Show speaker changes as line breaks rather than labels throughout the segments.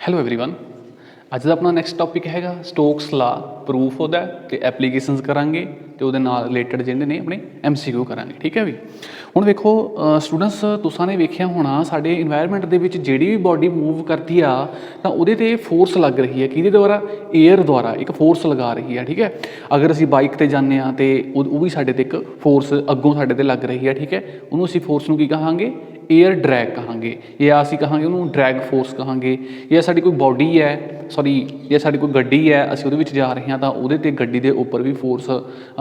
Hello everyone. ਅੱਜ ਦਾ ਆਪਣਾ next topic ਹੈਗਾ ਸਟੋਕਸ ਲਾ, ਪ੍ਰੂਫ ਉਹਦਾ ਤੇ ਐਪਲੀਕੇਸ਼ਨਸ ਕਰਾਂਗੇ ਤੇ ਉਹਦੇ ਨਾਲ ਰਿਲੇਟਡ ਜਿਹੜੇ ਨੇ ਆਪਣੇ MCQ ਕਰਾਂਗੇ। ਠੀਕ ਹੈ ਵੀ। ਹੁਣ ਵੇਖੋ ਸਟੂਡੈਂਟਸ, ਤੁਸਾਂ ਨੇ ਵੇਖਿਆ ਹੋਣਾ ਸਾਡੇ ਇਨਵਾਇਰਨਮੈਂਟ ਦੇ ਵਿੱਚ ਜਿਹੜੀ ਵੀ ਬਾਡੀ ਮੂਵ ਕਰਦੀ ਆ ਤਾਂ ਉਹਦੇ ਤੇ ਫੋਰਸ ਲੱਗ ਰਹੀ ਹੈ। ਕਿਹਦੇ ਦੁਆਰਾ? ਏਅਰ ਦੁਆਰਾ ਇੱਕ ਫੋਰਸ ਲਗਾ ਰਹੀ ਹੈ। ਠੀਕ ਹੈ। ਅਗਰ ਅਸੀਂ ਬਾਈਕ ਤੇ ਜਾਂਦੇ ਹਾਂ ਤੇ ਉਹ ਵੀ ਸਾਡੇ ਤੇ ਇੱਕ ਫੋਰਸ ਅੱਗੋਂ ਸਾਡੇ ਤੇ ਲੱਗ ਰਹੀ ਹੈ। ਠੀਕ ਹੈ। ਉਹਨੂੰ ਅਸੀਂ ਫੋਰਸ ਨੂੰ ਕੀ ਕਹਾਂਗੇ? ਏਅਰ ਡਰੈਗ ਕਹਾਂਗੇ, ਜਾਂ ਅਸੀਂ ਕਹਾਂਗੇ ਉਹਨੂੰ ਡਰੈਗ ਫੋਰਸ ਕਹਾਂਗੇ। ਜਾਂ ਸਾਡੀ ਕੋਈ ਬਾਡੀ ਹੈ, ਸੌਰੀ ਜੇ ਸਾਡੀ ਕੋਈ ਗੱਡੀ ਹੈ, ਅਸੀਂ ਉਹਦੇ ਵਿੱਚ ਜਾ ਰਹੇ ਹਾਂ ਤਾਂ ਉਹਦੇ 'ਤੇ ਗੱਡੀ ਦੇ ਉੱਪਰ ਵੀ ਫੋਰਸ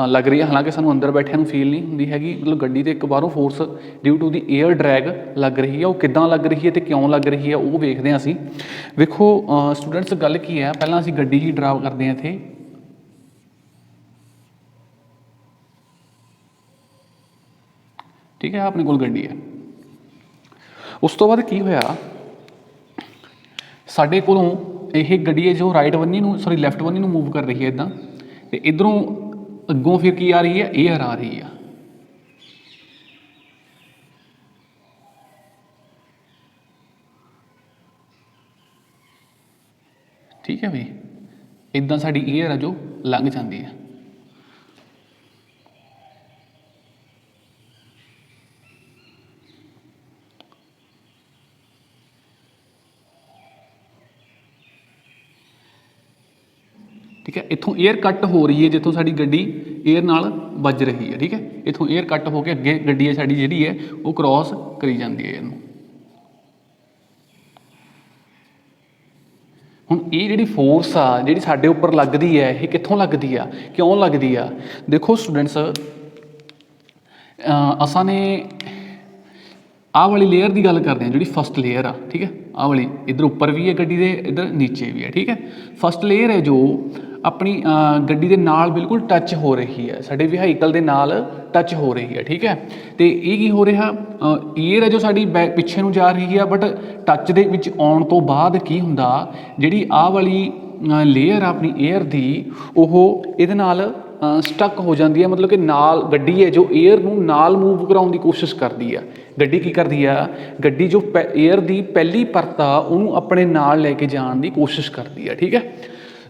ਲੱਗ ਰਹੀ ਹੈ। ਹਾਲਾਂਕਿ ਸਾਨੂੰ ਅੰਦਰ ਬੈਠਿਆਂ ਨੂੰ ਫੀਲ ਨਹੀਂ ਹੁੰਦੀ ਹੈਗੀ, ਮਤਲਬ ਗੱਡੀ 'ਤੇ ਇੱਕ ਬਾਹਰੋਂ force due to the air drag ਲੱਗ ਰਹੀ ਹੈ। ਉਹ ਕਿੱਦਾਂ ਲੱਗ ਰਹੀ ਹੈ ਅਤੇ ਕਿਉਂ ਲੱਗ ਰਹੀ ਹੈ ਉਹ ਵੇਖਦੇ ਹਾਂ ਅਸੀਂ। ਵੇਖੋ ਸਟੂਡੈਂਟਸ, ਗੱਲ ਕੀ ਹੈ, ਪਹਿਲਾਂ ਅਸੀਂ ਗੱਡੀ ਹੀ ਡਰਾਈਵ ਕਰਦੇ ਹਾਂ ਇੱਥੇ। ਠੀਕ ਹੈ, ਆਪਣੇ ਕੋਲ ਗੱਡੀ ਹੈ। ਉਸ ਤੋਂ ਬਾਅਦ ਕੀ ਹੋਇਆ, ਸਾਡੇ ਕੋਲੋਂ ਇਹ ਗੱਡੀ ਹੈ ਜੋ ਰਾਈਟ ਬੰਨੀ ਨੂੰ, ਸੌਰੀ ਲੈਫਟ ਬੰਨੀ ਨੂੰ ਮੂਵ ਕਰ ਰਹੀ ਹੈ ਇੱਦਾਂ, ਅਤੇ ਇੱਧਰੋਂ ਅੱਗੋਂ ਫਿਰ ਕੀ ਆ ਰਹੀ ਹੈ? ਏਅਰ ਆ ਰਹੀ ਆ। ਠੀਕ ਹੈ ਵੀ, ਇੱਦਾਂ ਸਾਡੀ ਏਅਰ ਆ ਜੋ ਲੰਘ ਜਾਂਦੀ ਹੈ। ਠੀਕ ਹੈ। ਇੱਥੋਂ ਏਅਰ ਕੱਟ ਹੋ ਰਹੀ ਹੈ, ਜਿੱਥੋਂ ਸਾਡੀ ਗੱਡੀ ਏਅਰ ਨਾਲ ਵੱਜ ਰਹੀ ਹੈ। ਠੀਕ ਹੈ। ਇੱਥੋਂ ਏਅਰ ਕੱਟ ਹੋ ਕੇ ਅੱਗੇ ਗੱਡੀ ਹੈ ਸਾਡੀ ਜਿਹੜੀ ਹੈ ਉਹ ਕ੍ਰੋਸ ਕਰੀ ਜਾਂਦੀ ਹੈ ਇਹਨੂੰ। ਹੁਣ ਇਹ ਜਿਹੜੀ ਫੋਰਸ ਆ ਜਿਹੜੀ ਸਾਡੇ ਉੱਪਰ ਲੱਗਦੀ ਹੈ, ਇਹ ਕਿੱਥੋਂ ਲੱਗਦੀ ਆ, ਕਿਉਂ ਲੱਗਦੀ ਆ? ਦੇਖੋ ਸਟੂਡੈਂਟਸ, ਅਸਾਂ ਨੇ ਆਹ ਵਾਲੀ ਲੇਅਰ ਦੀ ਗੱਲ ਕਰਦੇ ਹਾਂ, ਜਿਹੜੀ ਫਸਟ ਲੇਅਰ ਆ। ਠੀਕ ਹੈ। ਆਹ ਵਾਲੀ ਇੱਧਰ ਉੱਪਰ ਵੀ ਹੈ ਗੱਡੀ ਦੇ, ਇੱਧਰ ਨੀਚੇ ਵੀ ਹੈ। ਠੀਕ ਹੈ। ਫਸਟ ਲੇਅਰ ਹੈ ਜੋ ਆਪਣੀ ਗੱਡੀ ਦੇ ਨਾਲ ਬਿਲਕੁਲ ਟੱਚ ਹੋ ਰਹੀ ਹੈ, ਸਾਡੇ ਵਹੀਕਲ ਦੇ ਨਾਲ ਟੱਚ ਹੋ ਰਹੀ ਹੈ। ਠੀਕ ਹੈ। ਅਤੇ ਇਹ ਕੀ ਹੋ ਰਿਹਾ, ਏਅਰ ਹੈ ਜੋ ਸਾਡੀ ਪਿੱਛੇ ਨੂੰ ਜਾ ਰਹੀ ਆ, ਬਟ ਟੱਚ ਦੇ ਵਿੱਚ ਆਉਣ ਤੋਂ ਬਾਅਦ ਕੀ ਹੁੰਦਾ, ਜਿਹੜੀ ਆਹ ਵਾਲੀ ਲੇਅਰ ਆ ਆਪਣੀ ਏਅਰ ਦੀ, ਉਹ ਇਹਦੇ ਨਾਲ ਸਟਕ ਹੋ ਜਾਂਦੀ ਹੈ। ਮਤਲਬ ਕਿ ਨਾਲ ਗੱਡੀ ਹੈ ਜੋ ਏਅਰ ਨੂੰ ਨਾਲ ਮੂਵ ਕਰਾਉਣ ਦੀ ਕੋਸ਼ਿਸ਼ ਕਰਦੀ ਆ। ਗੱਡੀ ਕੀ ਕਰਦੀ ਆ? ਗੱਡੀ ਜੋ ਏਅਰ ਦੀ ਪਹਿਲੀ ਪਰਤ ਆ ਉਹਨੂੰ ਆਪਣੇ ਨਾਲ ਲੈ ਕੇ ਜਾਣ ਦੀ ਕੋਸ਼ਿਸ਼ ਕਰਦੀ ਆ। ਠੀਕ ਹੈ।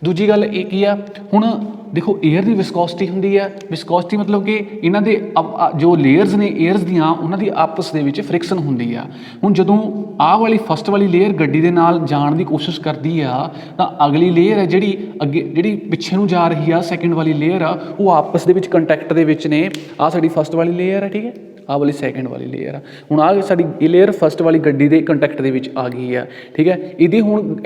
ਦੂਜੀ ਗੱਲ ਇਹ ਕੀ ਆ, ਹੁਣ ਦੇਖੋ ਏਅਰ ਦੀ ਵਿਸਕੋਸਿਟੀ ਹੁੰਦੀ ਹੈ। ਵਿਸਕੋਸਿਟੀ ਮਤਲਬ ਕਿ ਇਹਨਾਂ ਦੇ ਜੋ ਲੇਅਰਸ ਨੇ ਏਅਰਸ ਦੀਆਂ, ਉਹਨਾਂ ਦੀ ਆਪਸ ਦੇ ਵਿੱਚ ਫ੍ਰਿਕਸ਼ਨ ਹੁੰਦੀ ਆ। ਹੁਣ ਜਦੋਂ ਆਹ ਵਾਲੀ ਫਸਟ ਵਾਲੀ ਲੇਅਰ ਗੱਡੀ ਦੇ ਨਾਲ ਜਾਣ ਦੀ ਕੋਸ਼ਿਸ਼ ਕਰਦੀ ਆ ਤਾਂ ਅਗਲੀ ਲੇਅਰ ਹੈ ਜਿਹੜੀ ਅੱਗੇ, ਜਿਹੜੀ ਪਿੱਛੇ ਨੂੰ ਜਾ ਰਹੀ ਆ, ਸੈਕਿੰਡ ਵਾਲੀ ਲੇਅਰ ਆ, ਉਹ ਆਪਸ ਦੇ ਵਿੱਚ ਕੰਟੈਕਟ ਦੇ ਵਿੱਚ ਨੇ। ਆਹ ਸਾਡੀ ਫਸਟ ਵਾਲੀ ਲੇਅਰ ਹੈ। ਠੀਕ ਹੈ। ਆਹ ਵਾਲੀ ਸੈਕਿੰਡ ਵਾਲੀ ਲੇਅਰ ਆ। ਹੁਣ ਆਹ ਸਾਡੀ ਇਹ ਲੇਅਰ ਫਸਟ ਵਾਲੀ ਗੱਡੀ ਦੇ ਕੰਟੈਕਟ ਦੇ ਵਿੱਚ ਆ ਗਈ ਆ। ਠੀਕ ਹੈ। ਇਹਦੀ ਹੁਣ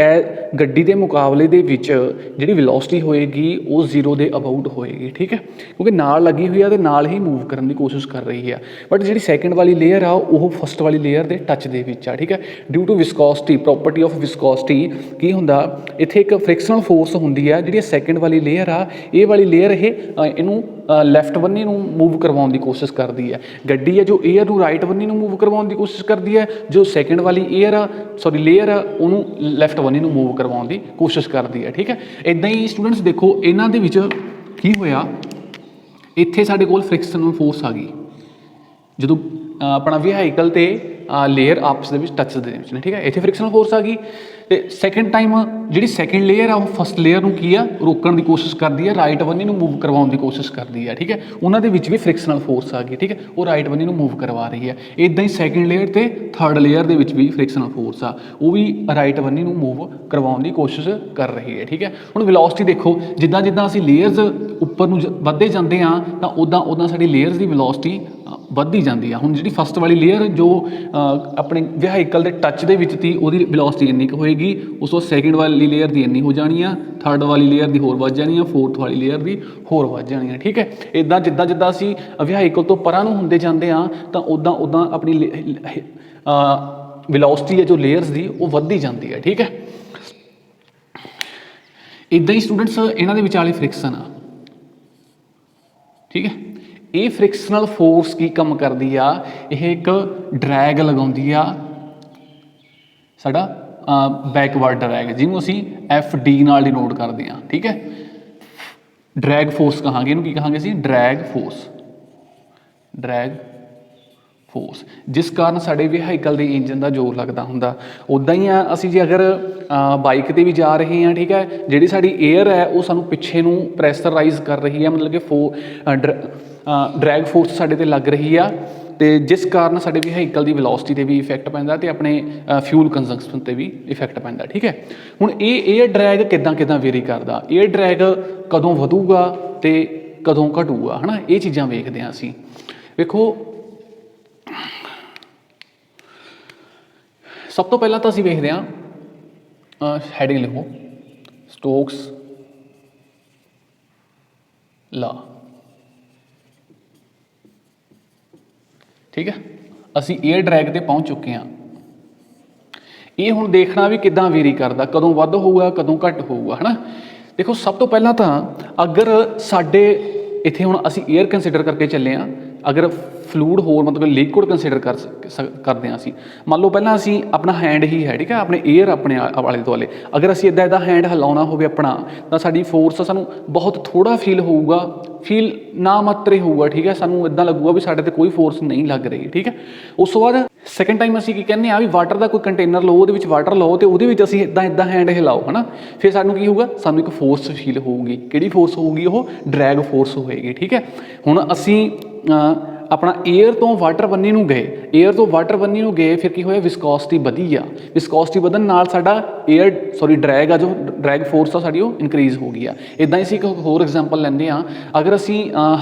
ਗੱਡੀ ਦੇ ਮੁਕਾਬਲੇ ਦੇ ਵਿੱਚ ਜਿਹੜੀ ਵੈਲੋਸਿਟੀ ਹੋਏਗੀ ਉਹ 0 ਦੇ ਅਬਾਊਟ ਹੋਏਗੀ। ਠੀਕ ਹੈ। ਕਿਉਂਕਿ ਨਾਲ ਲੱਗੀ ਹੋਈ ਆ ਅਤੇ ਨਾਲ ਹੀ ਮੂਵ ਕਰਨ ਦੀ ਕੋਸ਼ਿਸ਼ ਕਰ ਰਹੀ ਆ। ਬਟ ਜਿਹੜੀ ਸੈਕਿੰਡ ਵਾਲੀ ਲੇਅਰ ਆ ਉਹ ਫਸਟ ਵਾਲੀ ਲੇਅਰ ਦੇ ਟੱਚ ਦੇ ਵਿੱਚ ਆ। ਠੀਕ ਹੈ। ਡਿਊ ਟੂ ਵਿਸਕੋਸਿਟੀ, ਪ੍ਰੋਪਰਟੀ ਆਫ ਵਿਸਕੋਸਿਟੀ ਕੀ ਹੁੰਦਾ, ਇੱਥੇ ਇੱਕ ਫ੍ਰਿਕਸ਼ਨਲ ਫੋਰਸ ਹੁੰਦੀ ਆ। ਜਿਹੜੀ ਸੈਕਿੰਡ ਵਾਲੀ ਲੇਅਰ ਆ, ਇਹ ਵਾਲੀ ਲੇਅਰ ਇਹਨੂੰ ਲੈਫਟ ਬੰਨੀ ਨੂੰ ਮੂਵ ਕਰਵਾਉਣ ਦੀ ਕੋਸ਼ਿਸ਼ ਕਰਦੀ ਹੈ। ਗੱਡੀ ਹੈ ਜੋ ਏਅਰ ਨੂੰ ਰਾਈਟ ਬੰਨੀ ਨੂੰ ਮੂਵ ਕਰਵਾਉਣ ਦੀ ਕੋਸ਼ਿਸ਼ ਕਰਦੀ ਹੈ। ਜੋ ਸੈਕਿੰਡ ਵਾਲੀ ਏਅਰ ਆ, ਸੌਰੀ ਲੇਅਰ ਆ, ਉਹਨੂੰ ਲੈਫਟ ਬੰਨੀ ਨੂੰ ਮੂਵ ਕਰਵਾਉਣ ਦੀ ਕੋਸ਼ਿਸ਼ ਕਰਦੀ ਹੈ। ਠੀਕ ਹੈ। ਇੱਦਾਂ ਹੀ ਸਟੂਡੈਂਟਸ ਦੇਖੋ ਇਹਨਾਂ ਦੇ ਵਿੱਚ ਕੀ ਹੋਇਆ, ਇੱਥੇ ਸਾਡੇ ਕੋਲ ਫ੍ਰਿਕਸ਼ਨਲ ਫੋਰਸ ਆ ਗਈ ਜਦੋਂ ਆਪਣਾ ਵਹੀਕਲ ਤੇ ਲੇਅਰ ਆਪਸ ਦੇ ਵਿੱਚ ਟੱਚ ਦੇ ਵਿੱਚ ਨੇ। ਠੀਕ ਹੈ। ਇੱਥੇ ਫ੍ਰਿਕਸ਼ਨਲ ਫੋਰਸ ਆ ਗਈ ਅਤੇ ਸੈਕਿੰਡ ਟਾਈਮ ਜਿਹੜੀ ਸੈਕਿੰਡ ਲੇਅਰ ਆ ਉਹ ਫਸਟ ਲੇਅਰ ਨੂੰ ਕੀ ਆ, ਰੋਕਣ ਦੀ ਕੋਸ਼ਿਸ਼ ਕਰਦੀ ਹੈ, ਰਾਈਟ ਬੰਨੀ ਨੂੰ ਮੂਵ ਕਰਵਾਉਣ ਦੀ ਕੋਸ਼ਿਸ਼ ਕਰਦੀ ਹੈ। ਠੀਕ ਹੈ। ਉਹਨਾਂ ਦੇ ਵਿੱਚ ਵੀ ਫ੍ਰਿਕਸ਼ਨਲ ਫੋਰਸ ਆ ਗਈ। ਠੀਕ ਹੈ। ਉਹ ਰਾਈਟ ਬੰਨੀ ਨੂੰ ਮੂਵ ਕਰਵਾ ਰਹੀ ਹੈ। ਇੱਦਾਂ ਹੀ ਸੈਕਿੰਡ ਲੇਅਰ ਅਤੇ ਥਰਡ ਲੇਅਰ ਦੇ ਵਿੱਚ ਵੀ ਫ੍ਰਿਕਸ਼ਨਲ ਫੋਰਸ ਆ, ਉਹ ਵੀ ਰਾਈਟ ਬੰਨੀ ਨੂੰ ਮੂਵ ਕਰਵਾਉਣ ਦੀ ਕੋਸ਼ਿਸ਼ ਕਰ ਰਹੀ ਹੈ। ਠੀਕ ਹੈ। ਹੁਣ ਵੈਲੋਸਿਟੀ ਦੇਖੋ, ਜਿੱਦਾਂ ਜਿੱਦਾਂ ਅਸੀਂ ਲੇਅਰਸ ਉੱਪਰ ਨੂੰ ਵੱਧਦੇ ਜਾਂਦੇ ਹਾਂ ਤਾਂ ਉੱਦਾਂ ਉੱਦਾਂ ਸਾਡੀ ਲੇਅਰਸ ਦੀ ਵੈਲੋਸਿਟੀ ਵੱਧਦੀ ਜਾਂਦੀ ਆ। ਹੁਣ ਜਿਹੜੀ ਫਸਟ ਵਾਲੀ ਲੇਅਰ ਜੋ ਆਪਣੇ ਵਹੀਕਲ ਦੇ ਟੱਚ ਦੇ ਵਿੱਚ ਤੀ, ਉਹਦੀ ਵੈਲੋਸਿਟੀ ਇੰਨੀ ਕੁ ਹੋਏਗੀ। ਉਸ ਤੋਂ ਸੈਕਿੰਡ ਵਾਲੀ ਲੇਅਰ ਦੀ ਇੰਨੀ ਹੋ ਜਾਣੀ ਆ, ਥਰਡ ਵਾਲੀ ਲੇਅਰ ਦੀ ਹੋਰ ਵੱਧ ਜਾਣੀ ਆ, ਫੋਰਥ ਵਾਲੀ ਲੇਅਰ ਦੀ ਹੋਰ ਵੱਧ ਜਾਣੀ ਆ। ਠੀਕ ਹੈ। ਇੱਦਾਂ ਜਿੱਦਾਂ ਜਿੱਦਾਂ ਅਸੀਂ ਵਹੀਕਲ ਤੋਂ ਪਰਾਂ ਨੂੰ ਹੁੰਦੇ ਜਾਂਦੇ ਹਾਂ ਤਾਂ ਉੱਦਾਂ ਉੱਦਾਂ ਆਪਣੀ ਵੈਲੋਸਿਟੀ ਹੈ ਜੋ ਲੇਅਰਸ ਦੀ ਉਹ ਵੱਧਦੀ ਜਾਂਦੀ ਹੈ। ਠੀਕ ਹੈ। ਇੱਦਾਂ ਹੀ ਸਟੂਡੈਂਟਸ ਇਹਨਾਂ ਦੇ ਵਿਚਾਲੇ ਫ੍ਰਿਕਸ਼ਨ ਆ। ਠੀਕ ਹੈ। ਇਹ ਫ੍ਰਿਕਸ਼ਨਲ ਫੋਰਸ ਕੀ ਕੰਮ ਕਰਦੀ ਆ, ਇਹ ਇੱਕ ਡਰੈਗ ਲਗਾਉਂਦੀ ਆ, ਸਾਡਾ ਬੈਕਵਰਡ ਡਰੈਗ, ਜਿਹਨੂੰ ਅਸੀਂ FD ਨਾਲ ਡਿਨੋਟ ਕਰਦੇ ਹਾਂ। ਠੀਕ ਹੈ। ਡਰੈਗ ਫੋਰਸ ਕਹਾਂਗੇ ਇਹਨੂੰ, ਕੀ ਕਹਾਂਗੇ ਅਸੀਂ? Drag force. ਡਰੈਗ ਫੋਰਸ, ਜਿਸ ਕਾਰਨ ਸਾਡੇ ਵਹੀਕਲ ਦੇ ਇੰਜਨ ਦਾ ਜ਼ੋਰ ਲੱਗਦਾ ਹੁੰਦਾ। ਉੱਦਾਂ ਹੀ ਆ ਅਸੀਂ ਜੇ ਅਗਰ ਬਾਈਕ 'ਤੇ ਵੀ ਜਾ ਰਹੇ ਹਾਂ, ਠੀਕ ਹੈ, ਜਿਹੜੀ ਸਾਡੀ ਏਅਰ ਹੈ ਉਹ ਸਾਨੂੰ ਪਿੱਛੇ ਨੂੰ ਪ੍ਰੈਸ਼ਰਾਈਜ਼ ਕਰ ਰਹੀ ਹੈ, ਮਤਲਬ ਕਿ ਡਰੈਗ ਫੋਰਸ ਸਾਡੇ 'ਤੇ ਲੱਗ ਰਹੀ ਆ, ਅਤੇ ਜਿਸ ਕਾਰਨ ਸਾਡੇ ਵਹੀਕਲ ਦੀ ਵੈਲੋਸਿਟੀ 'ਤੇ ਵੀ ਇਫੈਕਟ ਪੈਂਦਾ ਅਤੇ ਆਪਣੇ ਫਿਊਲ ਕੰਜ਼ੰਪਸ਼ਨ 'ਤੇ ਵੀ ਇਫੈਕਟ ਪੈਂਦਾ। ਠੀਕ ਹੈ, ਹੁਣ ਇਹ ਏਅਰ ਡਰੈਗ ਕਿੱਦਾਂ ਵੇਰੀ ਕਰਦਾ, ਏਅਰ ਡਰੈਗ ਕਦੋਂ ਵਧੂਗਾ ਅਤੇ ਕਦੋਂ ਘਟੂਗਾ, ਹੈ ਨਾ, ਇਹ ਚੀਜ਼ਾਂ ਵੇਖਦੇ ਹਾਂ ਅਸੀਂ। ਵੇਖੋ, ਸਭ ਤੋਂ ਪਹਿਲਾਂ ਤਾਂ ਅਸੀਂ ਵੇਖਦੇ ਹਾਂ, ਹੈਡਿੰਗ ਲਿਖੋ, ਸਟੋਕਸ ਲਾ। ਠੀਕ ਹੈ, ਅਸੀਂ ਏਅਰ ਡਰੈਗ 'ਤੇ ਪਹੁੰਚ ਚੁੱਕੇ ਹਾਂ। ਇਹ ਹੁਣ ਦੇਖਣਾ ਵੀ ਕਿੱਦਾਂ ਵੇਰੀ ਕਰਦਾ, ਕਦੋਂ ਵੱਧ ਹੋਊਗਾ ਕਦੋਂ ਘੱਟ ਹੋਊਗਾ, ਹੈ ਨਾ। ਦੇਖੋ, ਸਭ ਤੋਂ ਪਹਿਲਾਂ ਤਾਂ ਅਗਰ ਸਾਡੇ ਇੱਥੇ ਹੁਣ ਅਸੀਂ ਏਅਰ ਕੰਸੀਡਰ ਕਰਕੇ ਚੱਲੇ ਹਾਂ, ਅਗਰ ਫਲੂਡ ਹੋਰ ਮਤਲਬ ਲਿਕੁਇਡ ਕੰਸੀਡਰ ਕਰਦੇ ਹਾਂ ਅਸੀਂ, ਮੰਨ ਲਓ ਪਹਿਲਾਂ ਅਸੀਂ ਆਪਣਾ ਹੈਂਡ ਹੀ ਹੈ, ਠੀਕ ਹੈ, ਆਪਣੇ ਏਅਰ ਆਪਣੇ ਆਲੇ ਦੁਆਲੇ, ਅਗਰ ਅਸੀਂ ਇੱਦਾਂ ਹੈਂਡ ਹਿਲਾਉਣਾ ਹੋਵੇ ਆਪਣਾ, ਤਾਂ ਸਾਡੀ ਫੋਰਸ ਸਾਨੂੰ ਬਹੁਤ ਥੋੜ੍ਹਾ ਫੀਲ ਹੋਊਗਾ, ਫੀਲ ਨਾ ਮਾਤਰੇ ਹੋਊਗਾ। ਠੀਕ ਹੈ, ਸਾਨੂੰ ਇੱਦਾਂ ਲੱਗੂਗਾ ਵੀ ਸਾਡੇ 'ਤੇ ਕੋਈ ਫੋਰਸ ਨਹੀਂ ਲੱਗ ਰਹੀ। ਠੀਕ ਹੈ, ਉਸ ਤੋਂ ਬਾਅਦ ਸੈਕਿੰਡ ਟਾਈਮ ਅਸੀਂ ਕੀ ਕਹਿੰਦੇ ਹਾਂ ਵੀ ਵਾਟਰ ਦਾ ਕੋਈ ਕੰਟੇਨਰ ਲਓ, ਉਹਦੇ ਵਿੱਚ ਵਾਟਰ ਲਓ ਅਤੇ ਉਹਦੇ ਵਿੱਚ ਅਸੀਂ ਇੱਦਾਂ ਹੈਂਡ ਹਿਲਾਓ, ਹੈ ਨਾ, ਫਿਰ ਸਾਨੂੰ ਕੀ ਹੋਊਗਾ, ਸਾਨੂੰ ਇੱਕ ਫੋਰਸ ਫੀਲ ਹੋਊਗੀ। ਕਿਹੜੀ ਫੋਰਸ ਹੋਊਗੀ, ਉਹ ਡਰੈਗ ਫੋਰਸ ਹੋਏਗੀ। ਠੀਕ ਹੈ, ਹੁਣ ਅਸੀਂ ਆਪਣਾ ਏਅਰ ਤੋਂ ਵਾਟਰ ਬੰਨੀ ਨੂੰ ਗਏ, ਫਿਰ ਕੀ ਹੋਇਆ, ਵਿਸਕੋਸਿਟੀ ਵਧੀ ਆ, ਵਿਸਕੋਸਿਟੀ ਵਧਣ ਨਾਲ ਸਾਡਾ ਡਰੈਗ ਆ, ਜੋ ਡਰੈਗ ਫੋਰਸ ਆ ਸਾਡੀ, ਉਹ ਇਨਕਰੀਜ਼ ਹੋ ਗਈ ਆ। ਇੱਦਾਂ ਹੀ ਅਸੀਂ ਇੱਕ ਹੋਰ ਐਗਜ਼ਾਮਪਲ ਲੈਂਦੇ ਹਾਂ, ਅਗਰ ਅਸੀਂ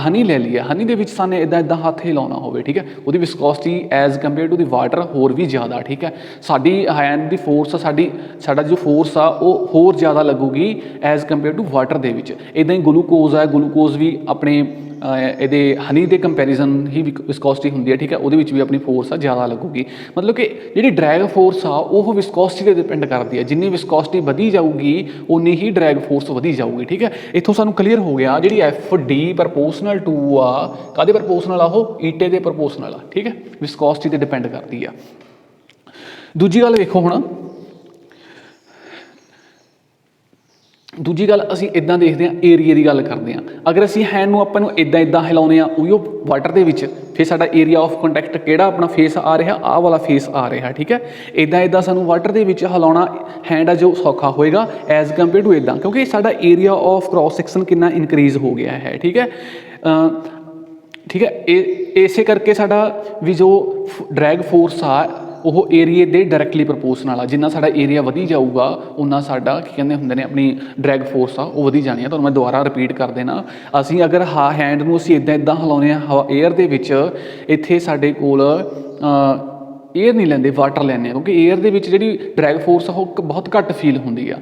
ਹਨੀ ਲੈ ਲਈਏ, ਹਨੀ ਦੇ ਵਿੱਚ ਸਾਨੂੰ ਇੱਦਾਂ ਹੱਥ ਹਿਲਾਉਣਾ ਹੋਵੇ, ਠੀਕ ਹੈ, ਉਹਦੀ ਵਿਸਕੋਸਿਟੀ as compare to the water ਹੋਰ ਵੀ ਜ਼ਿਆਦਾ। ਠੀਕ ਹੈ, ਸਾਡੀ ਹੈਂਡ ਦੀ ਫੋਰਸ ਸਾਡਾ ਜੋ ਫੋਰਸ ਆ ਉਹ ਹੋਰ ਜ਼ਿਆਦਾ ਲੱਗੂਗੀ ਐਜ਼ ਕੰਪੇਅਰ ਟੂ ਵਾਟਰ ਦੇ ਵਿੱਚ। ਇੱਦਾਂ ਹੀ ਗਲੂਕੋਜ਼ ਹੈ, ਗਲੂਕੋਜ਼ ਵੀ ਆਪਣੇ ਇਹਦੇ ਹਨੀ ਦੇ ਕੰਪੈਰੀਜ਼ਨ ਹੀ ਵਿਸਕੋਸਿਟੀ ਹੁੰਦੀ ਹੈ। ਠੀਕ ਹੈ, ਉਹਦੇ ਵਿੱਚ ਵੀ ਆਪਣੀ ਫੋਰਸ ਆ ਜ਼ਿਆਦਾ ਲੱਗੂਗੀ। ਮਤਲਬ ਕਿ ਜਿਹੜੀ ਡਰੈਗ ਫੋਰਸ ਆ ਉਹ ਵਿਸਕੋਸਿਟੀ 'ਤੇ ਡਿਪੈਂਡ ਕਰਦੀ ਹੈ, ਜਿੰਨੀ ਵਿਸਕੋਸਿਟੀ ਵਧੀ ਜਾਊਗੀ ਉਨੀ ਹੀ ਡਰੈਗ ਫੋਰਸ ਵਧੀ ਜਾਊਗੀ। ਠੀਕ ਹੈ, ਇੱਥੋਂ ਸਾਨੂੰ ਕਲੀਅਰ ਹੋ ਗਿਆ ਜਿਹੜੀ FD ਪ੍ਰਪੋਰਸ਼ਨਲ ਟੂ ਆ, ਕਾਹਦੇ ਪ੍ਰਪੋਰਸ਼ਨਲ ਆ, ਉਹ ਈਟੇ ਦੇ ਪ੍ਰਪੋਰਸ਼ਨਲ ਆ। ਠੀਕ ਹੈ, ਵਿਸਕੋਸਿਟੀ 'ਤੇ ਡਿਪੈਂਡ ਕਰਦੀ ਆ। ਦੂਜੀ ਗੱਲ ਵੇਖੋ, ਹੁਣ ਦੂਜੀ ਗੱਲ ਅਸੀਂ ਇੱਦਾਂ ਦੇਖਦੇ ਹਾਂ, ਏਰੀਏ ਦੀ ਗੱਲ ਕਰਦੇ ਹਾਂ। ਅਗਰ ਅਸੀਂ ਹੈਂਡ ਨੂੰ ਆਪਾਂ ਨੂੰ ਇੱਦਾਂ ਹਿਲਾਉਂਦੇ ਹਾਂ, ਉਹੀਓ ਵਾਟਰ ਦੇ ਵਿੱਚ, ਫਿਰ ਸਾਡਾ ਏਰੀਆ ਆਫ ਕੰਟੈਕਟ ਕਿਹੜਾ ਆਪਣਾ ਫੇਸ ਆ ਰਿਹਾ, ਆਹ ਵਾਲਾ ਫੇਸ ਆ ਰਿਹਾ। ਠੀਕ ਹੈ, ਇੱਦਾਂ ਸਾਨੂੰ ਵਾਟਰ ਦੇ ਵਿੱਚ ਹਿਲਾਉਣਾ ਹੈਂਡ ਆ ਜੋ ਸੌਖਾ ਹੋਏਗਾ ਐਜ਼ ਕੰਪੇਅਰ ਟੂ ਇੱਦਾਂ, ਕਿਉਂਕਿ ਸਾਡਾ ਏਰੀਆ ਆਫ ਕ੍ਰੋਸ ਸੈਕਸ਼ਨ ਕਿੰਨਾ ਇਨਕਰੀਜ਼ ਹੋ ਗਿਆ ਹੈ। ਠੀਕ ਹੈ, ਇਸੇ ਕਰਕੇ ਸਾਡਾ ਵੀ ਜੋ ਡਰੈਗ ਫੋਰਸ ਆ ਉਹ ਏਰੀਏ ਦੇ ਡਾਇਰੈਕਟਲੀ ਪ੍ਰਪੋਰਸ਼ਨਲ ਆ। ਜਿੰਨਾ ਸਾਡਾ ਏਰੀਆ ਵਧੀ ਜਾਊਗਾ ਉਨਾ ਸਾਡਾ ਕੀ ਕਹਿੰਦੇ ਹੁੰਦੇ ਨੇ, ਆਪਣੀ ਡਰੈਗ ਫੋਰਸ ਆ ਉਹ ਵਧੀ ਜਾਣੀ ਆ। ਤੁਹਾਨੂੰ ਮੈਂ ਦੁਬਾਰਾ ਰਿਪੀਟ ਕਰ ਦੇਣਾ, ਅਸੀਂ ਅਗਰ ਹੈਂਡ ਨੂੰ ਅਸੀਂ ਇੱਦਾਂ ਹਿਲਾਉਂਦੇ ਹਾਂ ਏਅਰ ਦੇ ਵਿੱਚ, ਇੱਥੇ ਸਾਡੇ ਕੋਲ ਏਅਰ ਨਹੀਂ ਲੈਂਦੇ, ਵਾਟਰ ਲੈਂਦੇ ਹਾਂ, ਕਿਉਂਕਿ ਏਅਰ ਦੇ ਵਿੱਚ ਜਿਹੜੀ ਡਰੈਗ ਫੋਰਸ ਆ ਉਹ ਬਹੁਤ ਘੱਟ ਫੀਲ ਹੁੰਦੀ ਆ।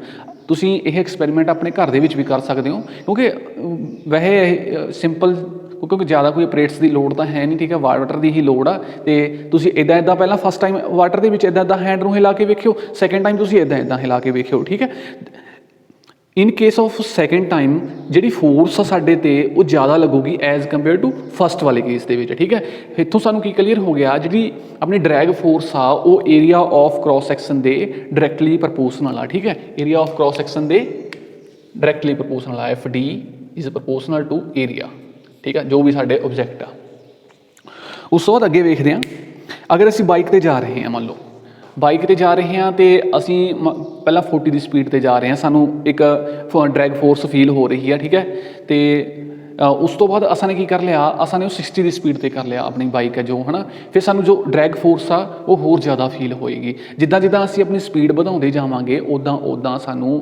ਤੁਸੀਂ ਇਹ ਐਕਸਪੈਰੀਮੈਂਟ ਆਪਣੇ ਘਰ ਦੇ ਵਿੱਚ ਵੀ ਕਰ ਸਕਦੇ ਹੋ, ਕਿਉਂਕਿ ਵੈਸੇ ਇਹ ਸਿੰਪਲ, ਕਿਉਂਕਿ ਜ਼ਿਆਦਾ ਕੋਈ ਅਪਰੇਟਸ ਦੀ ਲੋੜ ਤਾਂ ਹੈ ਨਹੀਂ। ਠੀਕ ਹੈ, ਵਾਟਰ ਦੀ ਹੀ ਲੋੜ ਆ। ਅਤੇ ਤੁਸੀਂ ਇੱਦਾਂ ਪਹਿਲਾਂ ਫਸਟ ਟਾਈਮ ਵਾਟਰ ਦੇ ਵਿੱਚ ਇੱਦਾਂ ਹੈਂਡ ਨੂੰ ਹਿਲਾ ਕੇ ਵੇਖਿਓ, ਸੈਕਿੰਡ ਟਾਈਮ ਤੁਸੀਂ ਇੱਦਾਂ ਹਿਲਾ ਕੇ ਵੇਖਿਓ। ਠੀਕ ਹੈ, in case of second time ਜਿਹੜੀ ਫੋਰਸ ਆ ਸਾਡੇ 'ਤੇ ਉਹ ਜ਼ਿਆਦਾ ਲੱਗੂਗੀ ਐਜ਼ ਕੰਪੇਅਰ ਟੂ ਫਸਟ ਵਾਲੇ ਕੇਸ ਦੇ ਵਿੱਚ। ਠੀਕ ਹੈ, ਇੱਥੋਂ ਸਾਨੂੰ ਕੀ ਕਲੀਅਰ ਹੋ ਗਿਆ, ਜਿਹੜੀ ਆਪਣੀ ਡਰੈਗ ਫੋਰਸ ਆ ਉਹ ਏਰੀਆ ਆਫ ਕ੍ਰੋਸ ਸੈਕਸ਼ਨ ਦੇ ਡਾਇਰੈਕਟਲੀ ਪ੍ਰਪੋਰਸ਼ਨਲ ਆ। ਠੀਕ ਹੈ, ਏਰੀਆ ਆਫ ਕ੍ਰੋਸ ਸੈਕਸ਼ਨ ਦੇ ਡਾਇਰੈਕਟਲੀ ਪ੍ਰਪੋਰਸ਼ਨਲ ਆ। FD is proportional to area. ਠੀਕ ਹੈ, ਜੋ ਵੀ ਸਾਡੇ ਓਬਜੈਕਟ ਆ। ਉਸ ਤੋਂ ਬਾਅਦ ਅੱਗੇ ਵੇਖਦੇ ਹਾਂ, ਅਗਰ ਅਸੀਂ ਬਾਈਕ 'ਤੇ ਜਾ ਰਹੇ ਹਾਂ, ਮੰਨ ਲਓ ਬਾਈਕ 'ਤੇ ਜਾ ਰਹੇ ਹਾਂ ਅਤੇ ਅਸੀਂ ਪਹਿਲਾਂ 40 ਦੀ ਸਪੀਡ 'ਤੇ ਜਾ ਰਹੇ ਹਾਂ, ਸਾਨੂੰ ਇੱਕ ਡਰੈਗ ਫੋਰਸ ਫੀਲ ਹੋ ਰਹੀ ਹੈ। ਠੀਕ ਹੈ, ਅਤੇ ਉਸ ਤੋਂ ਬਾਅਦ ਅਸਾਂ ਨੇ ਕੀ ਕਰ ਲਿਆ, ਅਸਾਂ ਨੇ ਉਹ 60 ਦੀ ਸਪੀਡ 'ਤੇ ਕਰ ਲਿਆ ਆਪਣੀ ਬਾਈਕ ਹੈ ਜੋ, ਹੈ ਨਾ, ਫਿਰ ਸਾਨੂੰ ਜੋ ਡਰੈਗ ਫੋਰਸ ਆ ਉਹ ਹੋਰ ਜ਼ਿਆਦਾ ਫੀਲ ਹੋਏਗੀ। ਜਿੱਦਾਂ ਅਸੀਂ ਆਪਣੀ ਸਪੀਡ ਵਧਾਉਂਦੇ ਜਾਵਾਂਗੇ ਉੱਦਾਂ ਸਾਨੂੰ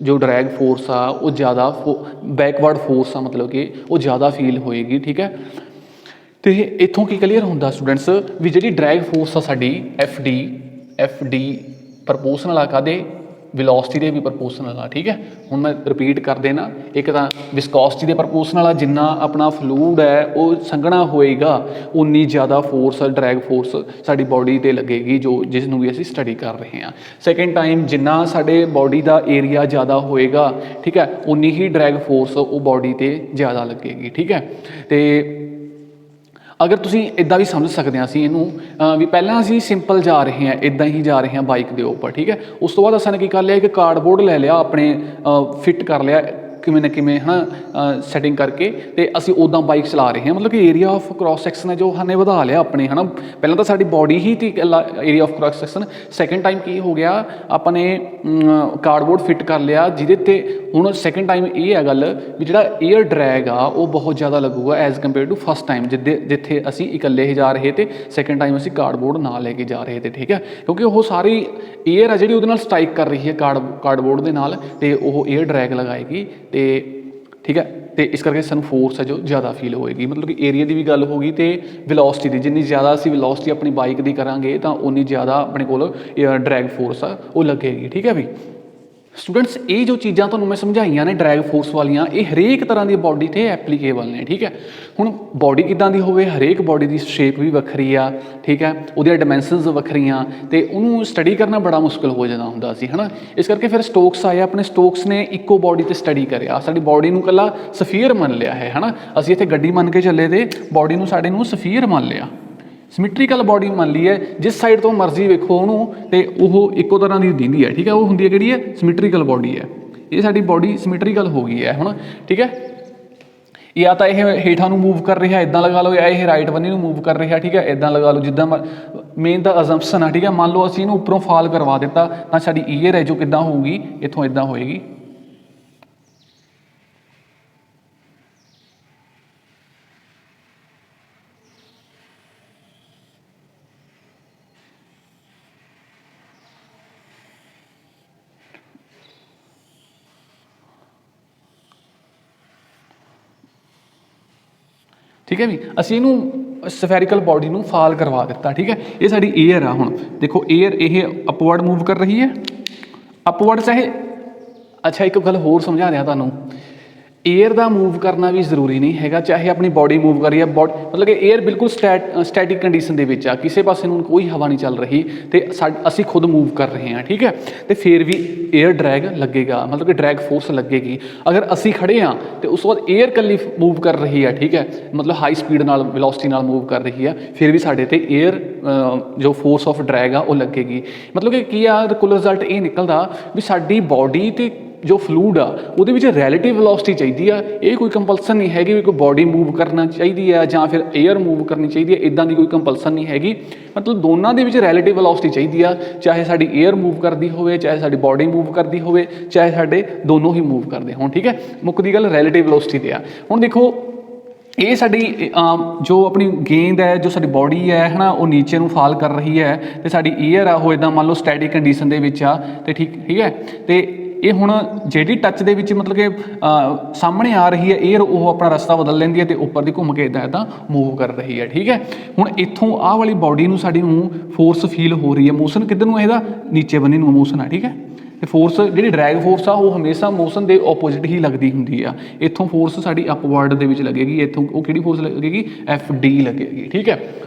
ਜੋ ਡਰੈਗ ਫੋਰਸ ਆ ਉਹ ਜ਼ਿਆਦਾ ਬੈਕਵਰਡ ਫੋਰਸ ਆ, ਮਤਲਬ ਕਿ ਉਹ ਜ਼ਿਆਦਾ ਫੀਲ ਹੋਏਗੀ। ਠੀਕ ਹੈ, ਅਤੇ ਇੱਥੋਂ ਕੀ ਕਲੀਅਰ ਹੁੰਦਾ ਸਟੂਡੈਂਟਸ, ਵੀ ਜਿਹੜੀ ਡਰੈਗ ਫੋਰਸ ਆ ਸਾਡੀ FD ਪ੍ਰਪੋਰਸ਼ਨਲ ਆ ਕਾਹਦੇ, ਵੈਲੋਸਿਟੀ ਦੇ ਵੀ ਪ੍ਰਪੋਰਸ਼ਨਲ ਆ। ਠੀਕ ਹੈ, ਹੁਣ ਮੈਂ ਰਿਪੀਟ ਕਰ ਦੇਣਾ, ਇੱਕ ਤਾਂ ਵਿਸਕੋਸਿਟੀ ਦੇ ਪ੍ਰਪੋਰਸ਼ਨਲ ਆ, ਜਿੰਨਾ ਆਪਣਾ ਫਲੂਡ ਹੈ ਉਹ ਸੰਘਣਾ ਹੋਏਗਾ ਉਨੀ ਜ਼ਿਆਦਾ ਫੋਰਸ ਡਰੈਗ ਫੋਰਸ ਸਾਡੀ ਬਾਡੀ 'ਤੇ ਲੱਗੇਗੀ, ਜਿਸ ਨੂੰ ਵੀ ਅਸੀਂ ਸਟੱਡੀ ਕਰ ਰਹੇ ਹਾਂ। ਸੈਕਿੰਡ ਟਾਈਮ ਜਿੰਨਾ ਸਾਡੇ ਬਾਡੀ ਦਾ ਏਰੀਆ ਜ਼ਿਆਦਾ ਹੋਏਗਾ, ਠੀਕ ਹੈ, ਉਨੀ ਹੀ ਡਰੈਗ ਫੋਰਸ ਉਹ ਬਾਡੀ 'ਤੇ ਜ਼ਿਆਦਾ ਲੱਗੇਗੀ। ਠੀਕ ਹੈ, ਅਤੇ ਅਗਰ ਤੁਸੀਂ ਇੱਦਾਂ ਵੀ ਸਮਝ ਸਕਦੇ ਹਾਂ ਅਸੀਂ ਇਹਨੂੰ, ਵੀ ਪਹਿਲਾਂ ਅਸੀਂ ਸਿੰਪਲ ਜਾ ਰਹੇ ਹਾਂ, ਇੱਦਾਂ ਹੀ ਜਾ ਰਹੇ ਹਾਂ ਬਾਈਕ ਦੇ ਉੱਪਰ। ਠੀਕ ਹੈ, ਉਸ ਤੋਂ ਬਾਅਦ ਅਸੀਂ ਨੇ ਕੀ ਕਰ ਲਿਆ, ਇੱਕ ਕਾਰਡਬੋਰਡ ਲੈ ਲਿਆ ਆਪਣੇ, ਫਿੱਟ ਕਰ ਲਿਆ ਕਿਵੇਂ ਨਾ ਕਿਵੇਂ ਹੈ ਨਾ ਸੈਟਿੰਗ ਕਰਕੇ ਤੇ ਅਸੀਂ ਉੱਦਾਂ ਬਾਈਕ ਚਲਾ ਰਹੇ ਹਾਂ। ਮਤਲਬ ਕਿ ਏਰੀਆ ਆਫ ਕ੍ਰੋਸ ਸੈਕਸ਼ਨ ਹੈ ਜੋ ਸਾਨੇ ਵਧਾ ਲਿਆ ਆਪਣੇ, ਹੈ ਨਾ। ਪਹਿਲਾਂ ਤਾਂ ਸਾਡੀ ਬੋਡੀ ਹੀ ਤੀ area of cross section, second time ਕੀ ਹੋ ਗਿਆ, ਆਪਾਂ ਨੇ ਕਾਰਡਬੋਰਡ ਫਿੱਟ ਕਰ ਲਿਆ ਜਿਹਦੇ ਤੇ ਹੁਣ ਸੈਕਿੰਡ ਟਾਈਮ ਇਹ ਹੈ ਗੱਲ ਵੀ ਜਿਹੜਾ ਏਅਰ ਡਰੈਗ ਆ ਉਹ ਬਹੁਤ ਜ਼ਿਆਦਾ ਲੱਗੂਗਾ as compare to first time ਜਿੱਥੇ ਅਸੀਂ ਇਕੱਲੇ ਹੀ ਜਾ ਰਹੇ ਤੇ ਸੈਕਿੰਡ ਟਾਈਮ ਅਸੀਂ ਕਾਰਡਬੋਰਡ ਨਾਲ ਲੈ ਕੇ ਜਾ ਰਹੇ ਤੇ, ਠੀਕ ਹੈ। ਕਿਉਂਕਿ ਉਹ ਸਾਰੀ ਏਅਰ ਆ ਜਿਹੜੀ ਉਹਦੇ ਨਾਲ ਸਟ੍ਰਾਈਕ ਕਰ ਰਹੀ ਹੈ ਕਾਰਡਬੋਰਡ ਦੇ ਨਾਲ, ਤੇ ਉਹ ਏਅਰ ਡਰੈਗ ਲਗਾਏਗੀ ਤੇ ਠੀਕ ਹੈ। ਤੇ ਇਸ ਕਰਕੇ ਸਾਨੂੰ ਫੋਰਸ ਹੈ ਜੋ ਜ਼ਿਆਦਾ ਫੀਲ ਹੋਏਗੀ। ਮਤਲਬ ਕਿ ਏਰੀਆ ਦੀ ਵੀ ਗੱਲ ਹੋ ਗਈ ਤੇ ਵੈਲੋਸਿਟੀ ਦੀ, ਜਿੰਨੀ ਜ਼ਿਆਦਾ ਅਸੀਂ ਵੈਲੋਸਿਟੀ ਆਪਣੀ ਬਾਈਕ ਦੀ ਕਰਾਂਗੇ ਤਾਂ ਉਨੀ ਜ਼ਿਆਦਾ ਆਪਣੇ ਕੋਲ ਡਰੈਗ ਫੋਰਸ ਆ ਉਹ ਲੱਗੇਗੀ, ਠੀਕ ਹੈ ਵੀ। ਸਟੂਡੈਂਟਸ ਇਹ ਜੋ ਚੀਜ਼ਾਂ ਤੁਹਾਨੂੰ ਮੈਂ ਸਮਝਾਈਆਂ ਨੇ ਡਰੈਗ ਫੋਰਸ ਵਾਲੀਆਂ, ਇਹ ਹਰੇਕ ਤਰ੍ਹਾਂ ਦੀ ਬਾਡੀ 'ਤੇ ਐਪਲੀਕੇਬਲ ਨੇ, ਠੀਕ ਹੈ। ਹੁਣ ਬਾਡੀ ਕਿੱਦਾਂ ਦੀ ਹੋਵੇ, ਹਰੇਕ ਬਾਡੀ ਦੀ ਸ਼ੇਪ ਵੀ ਵੱਖਰੀ ਆ, ਠੀਕ ਹੈ, ਉਹਦੀਆਂ ਡਾਇਮੈਂਸ਼ਨਸ ਵੱਖਰੀਆਂ, ਤੇ ਉਹਨੂੰ ਸਟੱਡੀ ਕਰਨਾ ਬੜਾ ਮੁਸ਼ਕਿਲ ਹੋ ਜਾਂਦਾ ਹੁੰਦਾ ਸੀ, ਹੈ ਨਾ। ਇਸ ਕਰਕੇ ਫਿਰ ਸਟੋਕਸ ਆਏ, ਆਪਣੇ ਸਟੋਕਸ ਨੇ ਇੱਕੋ ਬਾਡੀ 'ਤੇ ਸਟੱਡੀ ਕਰਿਆ, ਸਾਡੀ ਬਾਡੀ ਨੂੰ ਇਕੱਲਾ ਸਫੀਅਰ ਮੰਨ ਲਿਆ ਹੈ ਨਾ। ਅਸੀਂ ਇੱਥੇ ਗੱਡੀ ਮੰਨ ਕੇ ਚੱਲੇ ਤੇ ਬਾਡੀ ਨੂੰ ਸਾਡੇ ਨੂੰ ਸਫੀਅਰ ਮੰਨ ਲਿਆ, ਸਮਿਟਰੀਕਲ ਬਾਡੀ ਮੰਨ ਲਈ ਹੈ। ਜਿਸ ਸਾਈਡ ਤੋਂ ਮਰਜ਼ੀ ਵੇਖੋ ਉਹਨੂੰ ਤੇ ਉਹ ਇੱਕੋ ਤਰ੍ਹਾਂ ਦੀ ਦਿੰਦੀ ਹੈ, ਠੀਕ ਹੈ। ਉਹ ਹੁੰਦੀ ਹੈ ਕਿਹੜੀ ਹੈ, ਸਮਿਟਰੀਕਲ ਬਾਡੀ ਹੈ। ਇਹ ਸਾਡੀ ਬਾਡੀ ਸਮਿਟਰੀਕਲ ਹੋ ਗਈ ਹੈ ਹੁਣ, ਠੀਕ ਹੈ। ਜਾਂ ਤਾਂ ਇਹ ਹੇਠਾਂ ਨੂੰ ਮੂਵ ਕਰ ਰਿਹਾ ਇੱਦਾਂ ਲਗਾ ਲਓ, ਜਾਂ ਇਹ ਰਾਈਟ ਬੰਨੀ ਨੂੰ ਮੂਵ ਕਰ ਰਿਹਾ, ਠੀਕ ਹੈ, ਇੱਦਾਂ ਲਗਾ ਲਓ, ਜਿੱਦਾਂ ਮੇਨ ਦਾ ਅਜ਼ੰਪਸ਼ਨ ਆ, ਠੀਕ ਹੈ। ਮੰਨ ਲਓ ਅਸੀਂ ਇਹਨੂੰ ਉੱਪਰੋਂ ਫਾਲ ਕਰਵਾ ਦਿੱਤਾ ਤਾਂ ਸਾਡੀ ਈਅਰ ਹੈ ਜੋ ਕਿੱਦਾਂ ਹੋਊਗੀ, ਇੱਥੋਂ ਇੱਦਾਂ ਹੋਏਗੀ, ਠੀਕ ਹੈ ਵੀ। ਅਸੀਂ ਇਹਨੂੰ ਸਫੈਰੀਕਲ ਬਾਡੀ ਨੂੰ ਫਾਲ ਕਰਵਾ ਦਿੱਤਾ, ਠੀਕ ਹੈ। ਇਹ ਸਾਡੀ ਏਅਰ ਆ। ਹੁਣ ਦੇਖੋ ਏਅਰ ਇਹ ਅਪਵਰਡ ਮੂਵ ਕਰ ਰਹੀ ਹੈ, ਅਪਵਰਡ ਚਾਹੇ, ਅੱਛਾ ਇੱਕ ਗੱਲ ਹੋਰ ਸਮਝਾ ਦਿਆਂ ਤੁਹਾਨੂੰ, ਏਅਰ ਦਾ ਮੂਵ ਕਰਨਾ ਵੀ ਜ਼ਰੂਰੀ ਨਹੀਂ ਹੈਗਾ, ਚਾਹੇ ਆਪਣੀ ਬਾਡੀ ਮੂਵ ਕਰੀ ਹੈ, ਮਤਲਬ ਕਿ ਏਅਰ ਬਿਲਕੁਲ ਸਟੈਟਿਕ ਕੰਡੀਸ਼ਨ ਦੇ ਵਿੱਚ ਆ, ਕਿਸੇ ਪਾਸੇ ਨੂੰ ਕੋਈ ਹਵਾ ਨਹੀਂ ਚੱਲ ਰਹੀ ਤੇ ਅਸੀਂ ਖੁਦ ਮੂਵ ਕਰ ਰਹੇ ਹਾਂ, ਠੀਕ ਹੈ। ਤੇ ਫਿਰ ਵੀ ਏਅਰ ਡਰੈਗ ਲੱਗੇਗਾ, ਮਤਲਬ ਕਿ ਡਰੈਗ ਫੋਰਸ ਲੱਗੇਗੀ। ਅਗਰ ਅਸੀਂ ਖੜੇ ਹਾਂ ਤੇ ਉਸ ਤੋਂ ਬਾਅਦ ਏਅਰ ਇਕੱਲੀ ਮੂਵ ਕਰ ਰਹੀ ਹੈ, ਠੀਕ ਹੈ, ਮਤਲਬ ਹਾਈ ਸਪੀਡ ਨਾਲ ਵੈਲੋਸਿਟੀ ਨਾਲ ਮੂਵ ਕਰ ਰਹੀ ਹੈ, ਫਿਰ ਵੀ ਸਾਡੇ ਤੇ ਏਅਰ ਜੋ ਫੋਰਸ ਆਫ ਡਰੈਗ ਆ ਉਹ ਲੱਗੇਗੀ। ਮਤਲਬ ਕਿ ਕੀ ਆ, ਕੁੱਲ ਰਿਜ਼ਲਟ ਇਹ ਨਿਕਲਦਾ ਵੀ ਸਾਡੀ ਬਾਡੀ ਤੇ ਜੋ ਫਲੂਡ ਆ ਉਹਦੇ ਵਿੱਚ ਰੈਲੇਟਿਵ ਵੈਲੋਸਿਟੀ ਚਾਹੀਦੀ ਆ। ਇਹ ਕੋਈ ਕੰਪਲਸਨ ਨਹੀਂ ਹੈਗੀ ਵੀ ਕੋਈ ਬਾਡੀ ਮੂਵ ਕਰਨਾ ਚਾਹੀਦੀ ਆ ਜਾਂ ਫਿਰ ਏਅਰ ਮੂਵ ਕਰਨੀ ਚਾਹੀਦੀ ਹੈ, ਇੱਦਾਂ ਦੀ ਕੋਈ ਕੰਪਲਸਨ ਨਹੀਂ ਹੈਗੀ। ਮਤਲਬ ਦੋਨਾਂ ਦੇ ਵਿੱਚ ਰੈਲੇਟਿਵ ਵੈਲੋਸਿਟੀ ਚਾਹੀਦੀ ਆ, ਚਾਹੇ ਸਾਡੀ ਏਅਰ ਮੂਵ ਕਰਦੀ ਹੋਵੇ, ਚਾਹੇ ਸਾਡੀ ਬਾਡੀ ਮੂਵ ਕਰਦੀ ਹੋਵੇ, ਚਾਹੇ ਸਾਡੇ ਦੋਨੋਂ ਹੀ ਮੂਵ ਕਰਦੇ ਹੋਣ, ਠੀਕ ਹੈ। ਮੁੱਕਦੀ ਗੱਲ ਰੈਲੇਟਿਵ ਵੈਲੋਸਿਟੀ 'ਤੇ ਆ। ਹੁਣ ਦੇਖੋ ਇਹ ਸਾਡੀ ਜੋ ਆਪਣੀ ਗੇਂਦ ਹੈ, ਜੋ ਸਾਡੀ ਬਾਡੀ ਹੈ ਨਾ, ਉਹ ਨੀਚੇ ਨੂੰ ਫਾਲ ਕਰ ਰਹੀ ਹੈ ਤੇ ਸਾਡੀ ਏਅਰ ਆ ਉਹ ਇੱਦਾਂ ਮੰਨ ਲਓ ਸਟੈਟਿਕ ਕੰਡੀਸ਼ਨ ਦੇ ਵਿੱਚ ਆ ਤੇ ਠੀਕ ਹੈ। ਤੇ ਇਹ ਹੁਣ ਜਿਹੜੀ ਟੱਚ ਦੇ ਵਿੱਚ ਮਤਲਬ ਕਿ ਸਾਹਮਣੇ ਆ ਰਹੀ ਹੈ ਏਅਰ, ਉਹ ਆਪਣਾ ਰਸਤਾ ਬਦਲ ਲੈਂਦੀ ਹੈ ਤੇ ਉੱਪਰ ਦੀ ਘੁੰਮ ਕੇ ਇੱਦਾਂ ਮੂਵ ਕਰ ਰਹੀ ਹੈ, ਠੀਕ ਹੈ। ਹੁਣ ਇੱਥੋਂ ਆਹ ਵਾਲੀ ਬਾਡੀ ਨੂੰ ਸਾਡੀ ਨੂੰ ਫੋਰਸ ਫੀਲ ਹੋ ਰਹੀ ਹੈ, ਮੋਸ਼ਨ ਕਿੱਧਰ ਨੂੰ, ਇਹਦਾ ਨੀਚੇ ਬੰਨੇ ਨੂੰ ਮੋਸ਼ਨ ਆ, ਠੀਕ ਹੈ। ਤੇ ਫੋਰਸ ਜਿਹੜੀ ਡਰੈਗ ਫੋਰਸ ਆ ਉਹ ਹਮੇਸ਼ਾ ਮੋਸ਼ਨ ਦੇ ਓਪੋਜ਼ਿਟ ਹੀ ਲੱਗਦੀ ਹੁੰਦੀ ਆ। ਇੱਥੋਂ ਫੋਰਸ ਸਾਡੀ ਅਪਵਰਡ ਦੇ ਵਿੱਚ ਲੱਗੇਗੀ, ਇੱਥੋਂ ਉਹ ਕਿਹੜੀ ਫੋਰਸ ਲੱਗੇਗੀ, FD ਲੱਗੇਗੀ, ਠੀਕ ਹੈ।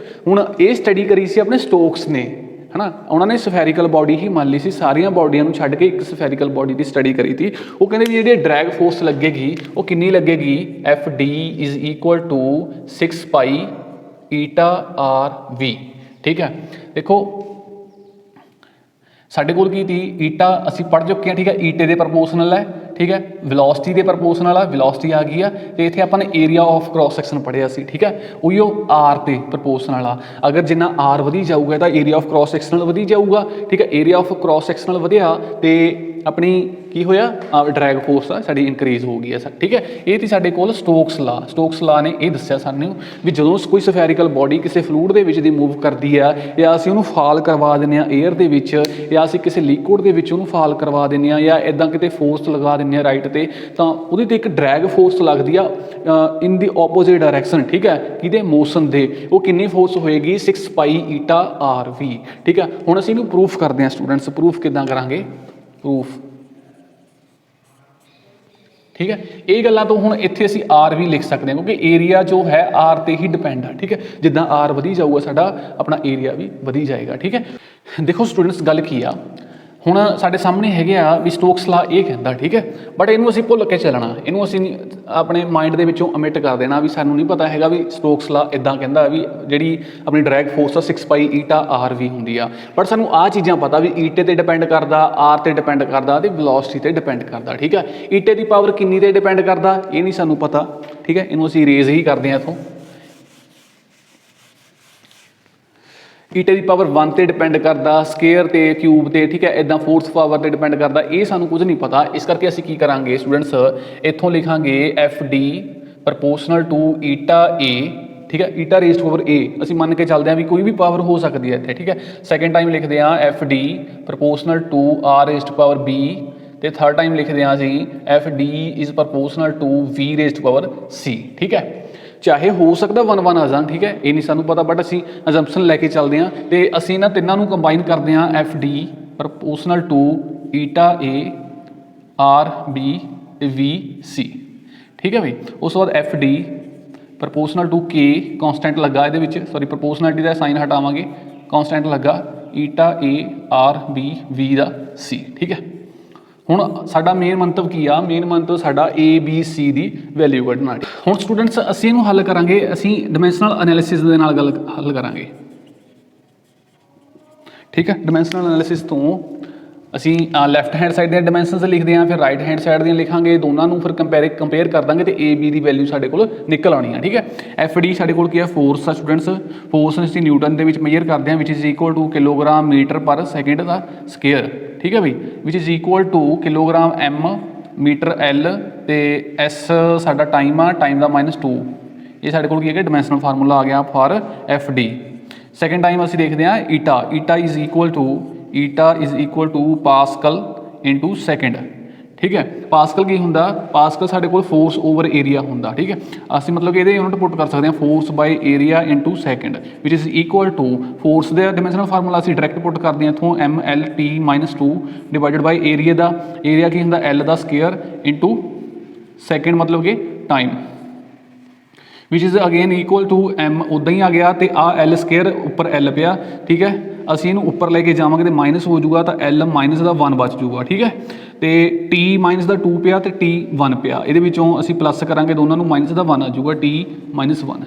ਹੁਣ ਇਹ ਸਟੱਡੀ ਕਰੀ ਸੀ ਆਪਣੇ ਸਟੋਕਸ ਨੇ, ਹੈ ਨਾ। ਉਹਨਾਂ ਨੇ ਸਫੈਰੀਕਲ ਬਾਡੀ ਹੀ ਮੰਨ ਲਈ ਸੀ, ਸਾਰੀਆਂ ਬਾਡੀਆਂ ਨੂੰ ਛੱਡ ਕੇ ਇੱਕ ਸਫੈਰੀਕਲ ਬਾਡੀ ਦੀ ਸਟੱਡੀ ਕਰੀ ਸੀ। ਉਹ ਕਹਿੰਦੇ ਵੀ ਜਿਹੜੀ ਡਰੈਗ ਫੋਰਸ ਲੱਗੇਗੀ ਉਹ ਕਿੰਨੀ ਲੱਗੇਗੀ, FD = 6 ਪਾਈ ਈਟਾ RV, ਠੀਕ ਹੈ। ਦੇਖੋ ਸਾਡੇ ਕੋਲ ਕੀ ਤੀ, ਈਟਾ ਅਸੀਂ ਪੜ੍ਹ ਚੁੱਕੇ ਹਾਂ, ਠੀਕ ਹੈ। ਈਟੇ ਦੇ ਪ੍ਰਪੋਰਸ਼ਨਲ ਹੈ, ਠੀਕ ਹੈ। ਵੈਲੋਸਿਟੀ ਦੇ ਪ੍ਰਪੋਰਸ਼ਨਲ ਆ, ਵੈਲੋਸਿਟੀ ਆ ਗਈ ਆ। ਤੇ ਇੱਥੇ ਆਪਾਂ ਨੇ ਏਰੀਆ ਆਫ ਕ੍ਰੋਸ ਸੈਕਸ਼ਨ ਪੜ੍ਹਿਆ ਸੀ, ਠੀਕ ਹੈ। ਉਹੀ ਉਹ R ਤੇ ਪ੍ਰਪੋਰਸ਼ਨਲ ਆ। ਅਗਰ ਜਿੰਨਾ R ਵਧੀ ਜਾਊਗਾ ਤਾਂ ਏਰੀਆ ਆਫ ਕ੍ਰੋਸ ਸੈਕਸ਼ਨਲ ਵਧੀ ਜਾਊਗਾ, ਠੀਕ ਹੈ। ਏਰੀਆ ਆਫ ਕ੍ਰੋਸ ਸੈਕਸ਼ਨਲ ਵਧਿਆ ਤੇ ਆਪਣੀ ਕੀ ਹੋਇਆ, ਡਰੈਗ ਫੋਰਸ ਆ ਸਾਡੀ ਇਨਕਰੀਜ਼ ਹੋ ਗਈ ਹੈ, ਠੀਕ ਹੈ। ਇਹ ਤੀ ਸਾਡੇ ਕੋਲ ਸਟੋਕਸ ਲਾ ਨੇ ਇਹ ਦੱਸਿਆ ਸਾਨੂੰ ਵੀ ਜਦੋਂ ਕੋਈ ਸਫੈਰੀਕਲ ਬਾਡੀ ਕਿਸੇ ਫਲੂਇਡ ਦੇ ਵਿੱਚ ਦੀ ਮੂਵ ਕਰਦੀ ਆ, ਜਾਂ ਅਸੀਂ ਉਹਨੂੰ ਫਾਲ ਕਰਵਾ ਦਿੰਦੇ ਹਾਂ ਏਅਰ ਦੇ ਵਿੱਚ, ਜਾਂ ਅਸੀਂ ਕਿਸੇ ਲਿਕੁਇਡ ਦੇ ਵਿੱਚ ਉਹਨੂੰ ਫਾਲ ਕਰਵਾ ਦਿੰਦੇ ਹਾਂ, ਜਾਂ ਇੱਦਾਂ ਕਿਤੇ ਫੋਰਸ ਲਗਾ ਦਿੰਦੇ ਹਾਂ ਰਾਈਟ 'ਤੇ, ਤਾਂ ਉਹਦੇ 'ਤੇ ਇੱਕ ਡਰੈਗ ਫੋਰਸ ਲੱਗਦੀ ਆ ਇਨ ਦੀ ਆਪੋਜ਼ਿਟ ਡਾਇਰੈਕਸ਼ਨ, ਠੀਕ ਹੈ। ਕਿਹਦੇ ਮੋਸ਼ਨ ਦੇ, ਉਹ ਕਿੰਨੀ ਫੋਰਸ ਹੋਏਗੀ, 6 ਪਾਈ ਈਟਾ RV, ਠੀਕ ਹੈ। ਹੁਣ ਅਸੀਂ ਇਹਨੂੰ ਪ੍ਰੂਫ ਕਰਦੇ ਹਾਂ ਸਟੂਡੈਂਟਸ, ਪ੍ਰੂਫ ਕਿੱਦਾਂ ਕਰਾਂਗੇ, ਪ੍ਰੂਫ, ਠੀਕ ਹੈ। ਇਹ ਗੱਲਾਂ ਤੋਂ ਹੁਣ ਇੱਥੇ ਅਸੀਂ RV ਲਿਖ ਸਕਦੇ ਹਾਂ, ਕਿਉਂਕਿ ਏਰੀਆ ਜੋ ਹੈ R 'ਤੇ ਹੀ ਡਿਪੈਂਡ ਆ, ਠੀਕ ਹੈ। ਜਿੱਦਾਂ R ਵਧੀ ਜਾਊਗਾ ਸਾਡਾ ਆਪਣਾ ਏਰੀਆ ਵੀ ਵਧੀ ਜਾਏਗਾ, ਠੀਕ ਹੈ। ਦੇਖੋ ਸਟੂਡੈਂਟਸ ਗੱਲ ਕੀ ਆ, ਹੁਣ ਸਾਡੇ ਸਾਹਮਣੇ ਹੈਗੇ ਆ ਵੀ ਸਟੋਕਸ ਲਾ ਇਹ ਕਹਿੰਦਾ, ਠੀਕ ਹੈ, ਬਟ ਇਹਨੂੰ ਅਸੀਂ ਭੁੱਲ ਕੇ ਚੱਲਣਾ, ਇਹਨੂੰ ਅਸੀਂ ਆਪਣੇ ਮਾਈਂਡ ਦੇ ਵਿੱਚੋਂ ਅਮਿਟ ਕਰ ਦੇਣਾ ਵੀ ਸਾਨੂੰ ਨਹੀਂ ਪਤਾ ਹੈਗਾ ਵੀ ਸਟੋਕਸ ਲਾ ਇੱਦਾਂ ਕਹਿੰਦਾ ਵੀ ਜਿਹੜੀ ਆਪਣੀ ਡਰੈਗ ਫੋਰਸ ਆ 6 ਪਾਈ ਈਟਾ ਆਰ ਵੀ ਹੁੰਦੀ ਆ। ਬਟ ਸਾਨੂੰ ਆਹ ਚੀਜ਼ਾਂ ਪਤਾ ਵੀ ਈਟੇ ਤੇ ਡਿਪੈਂਡ ਕਰਦਾ, ਆਰ ਤੇ ਡਿਪੈਂਡ ਕਰਦਾ ਤੇ ਵੈਲੋਸਿਟੀ ਤੇ ਡਿਪੈਂਡ ਕਰਦਾ, ਠੀਕ ਹੈ। ਈਟੇ ਦੀ ਪਾਵਰ ਕਿੰਨੀ ਤੇ ਡਿਪੈਂਡ ਕਰਦਾ ਇਹ ਨਹੀਂ ਸਾਨੂੰ ਪਤਾ, ਠੀਕ ਹੈ, ਇਹਨੂੰ ਅਸੀਂ ਰੇਜ਼ ਹੀ ਕਰਦੇ ਹਾਂ ਇੱਥੋਂ। ਈਟੇ ਦੀ ਪਾਵਰ 1 ਤੇ ਡਿਪੈਂਡ ਕਰਦਾ, ਸਕੇਅਰ ਤੇ ਕਿਊਬ ਤੇ, ਠੀਕ ਹੈ, ਇੱਦਾਂ ਫੋਰਸ ਪਾਵਰ ਤੇ ਡਿਪੈਂਡ ਕਰਦਾ, ਇਹ ਸਾਨੂੰ ਕੁਝ ਨਹੀਂ ਪਤਾ। ਇਸ ਕਰਕੇ ਅਸੀਂ ਕੀ ਕਰਾਂਗੇ ਸਟੂਡੈਂਟਸ, ਇੱਥੋਂ ਲਿਖਾਂਗੇ F D proportional to eta ਏ, ਠੀਕ ਹੈ, ਈਟਾ ਰੇਜ਼ ਟੂ ਪਾਵਰ ਏ। ਅਸੀਂ ਮੰਨ ਕੇ ਚੱਲਦੇ ਹਾਂ ਵੀ ਕੋਈ ਵੀ ਪਾਵਰ ਹੋ ਸਕਦੀ ਹੈ ਇੱਥੇ, ਠੀਕ ਹੈ। ਸੈਕਿੰਡ ਟਾਈਮ ਲਿਖਦੇ ਹਾਂ F D proportional to R raise to power B, ਤੇ ਥਰਡ ਟਾਈਮ ਲਿਖਦੇ ਹਾਂ ਅਸੀਂ F D is proportional to V raise to power C, ਠੀਕ ਹੈ। ਚਾਹੇ ਹੋ ਸਕਦਾ 1-1 ਆ ਜਾਣ, ਠੀਕ ਹੈ, ਇਹ ਨਹੀਂ ਸਾਨੂੰ ਪਤਾ, ਬਟ ਅਸੀਂ ਅਜੰਪਸ਼ਨ ਲੈ ਕੇ ਚੱਲਦੇ ਹਾਂ ਅਤੇ ਅਸੀਂ ਇਹਨਾਂ ਤਿੰਨਾਂ ਨੂੰ ਕੰਬਾਈਨ ਕਰਦੇ ਹਾਂ F D proportional to eta A R B V C, ਠੀਕ ਹੈ ਬਈ। ਉਸ ਤੋਂ ਬਾਅਦ F D proportional to K constant ਲੱਗਾ ਇਹਦੇ ਵਿੱਚ, ਸੌਰੀ ਪ੍ਰਪੋਰਸ਼ਨੈਲਿਟੀ ਦਾ ਸਾਈਨ ਹਟਾਵਾਂਗੇ, ਕੌਂਸਟੈਂਟ ਲੱਗਾ ਈਟਾ ਏ ਆਰ ਬੀ ਵੀ ਦਾ ਸੀ, ਠੀਕ ਹੈ। ਹੁਣ ਸਾਡਾ ਮੇਨ ਮੰਤਵ ਕੀ ਆ, ਮੇਨ ਮੰਤਵ ਸਾਡਾ A B C the value ਕੱਢਣਾ। ਹੁਣ ਸਟੂਡੈਂਟਸ ਅਸੀਂ ਇਹਨੂੰ ਹੱਲ ਕਰਾਂਗੇ, ਅਸੀਂ ਡਿਮੈਂਸ਼ਨਲ ਐਨਾਲਿਸਿਸ ਦੇ ਨਾਲ ਹੱਲ ਕਰਾਂਗੇ, ਠੀਕ ਹੈ। ਡਿਮੈਂਸ਼ਨਲ ਐਨਾਲਿਸਿਸ ਤੋਂ ਅਸੀਂ ਲੈਫਟ ਹੈਂਡ ਸਾਈਡ ਦੀਆਂ ਡਿਮੈਂਸ਼ਨਸ ਲਿਖਦੇ ਹਾਂ, ਫਿਰ ਰਾਈਟ ਹੈਂਡ ਸਾਈਡ ਦੀਆਂ ਲਿਖਾਂਗੇ, ਦੋਨਾਂ ਨੂੰ ਫਿਰ ਕੰਪੇਅਰ ਕਰ ਦਾਂਗੇ ਤੇ ਏ ਬੀ ਦੀ ਵੈਲਿਊ ਸਾਡੇ ਕੋਲ ਨਿਕਲ ਆਉਣੀ ਆ, ਠੀਕ ਹੈ। ਐਫ ਡੀ ਸਾਡੇ ਕੋਲ ਕੀ ਹੈ, ਫੋਰਸ ਆ ਸਟੂਡੈਂਟਸ, ਫੋਰਸ ਅਸੀਂ ਨਿਊਟਨ ਦੇ ਵਿੱਚ ਮੇਜਰ ਕਰਦੇ ਹਾਂ, which is equal to kilogram metre per second ਦਾ ਸਕੇਅਰ, ਠੀਕ ਹੈ ਬਈ, which is equal to kilogram M metre L ਤੇ ਐਸ ਸਾਡਾ ਟਾਈਮ ਆ, ਟਾਈਮ ਦਾ -2, ਇਹ ਸਾਡੇ ਕੋਲ ਕੀ ਹੈ ਕਿ ਡਿਮੈਂਸ਼ਨਲ ਫਾਰਮੂਲਾ ਆ ਗਿਆ for F D. Second time ਅਸੀਂ ਦੇਖਦੇ ਹਾਂ eta, eta is equal to pascal into second, ਠੀਕ ਹੈ। ਪਾਸਕਲ ਕੀ ਹੁੰਦਾ, ਪਾਸਕਲ ਸਾਡੇ ਕੋਲ ਫੋਰਸ ਓਵਰ ਏਰੀਆ ਹੁੰਦਾ, ਠੀਕ ਹੈ। ਅਸੀਂ ਮਤਲਬ ਕਿ ਇਹਦੇ ਯੂਨਿਟ ਪੁੱਟ ਕਰ ਸਕਦੇ ਹਾਂ force by area into second, which is equal to force ਦੇ ਡਿਮੈਂਸ਼ਨਲ ਫਾਰਮੂਲਾ ਅਸੀਂ ਡਾਇਰੈਕਟ ਪੁੱਟ ਕਰਦੇ ਹਾਂ ਇੱਥੋਂ M L T -2 divided by area ਦਾ, ਏਰੀਆ ਕੀ ਹੁੰਦਾ ਐਲ ਦਾ ਸਕੇਅਰ ਇਨਟੂ ਸੈਕਿੰਡ ਮਤਲਬ ਕਿ time, which is again equal to M ਉੱਦਾਂ ਹੀ ਆ ਗਿਆ ਤੇ ਆ ਐਲ ਸਕੇਅਰ ਉੱਪਰ ਐਲ ਪਿਆ, ਠੀਕ ਹੈ। ਅਸੀਂ ਇਹਨੂੰ ਉੱਪਰ ਲੈ ਕੇ ਜਾਵਾਂਗੇ ਤੇ ਮਾਈਨਸ ਹੋ ਜਾਊਗਾ ਤਾਂ ਐਲ ਮਾਈਨਸ ਦਾ 1 ਬਚ ਜੂਗਾ, ਠੀਕ ਹੈ। ਤੇ ਟੀ ਮਾਈਨਸ ਦਾ 2 ਪਿਆ ਤੇ ਟੀ 1 ਪਿਆ, ਇਹਦੇ ਵਿੱਚੋਂ ਅਸੀਂ ਪਲੱਸ ਕਰਾਂਗੇ ਦੋਨਾਂ ਨੂੰ, ਮਾਈਨਸ ਦਾ 1 ਆ ਜਾਊਗਾ, ਟੀ -1,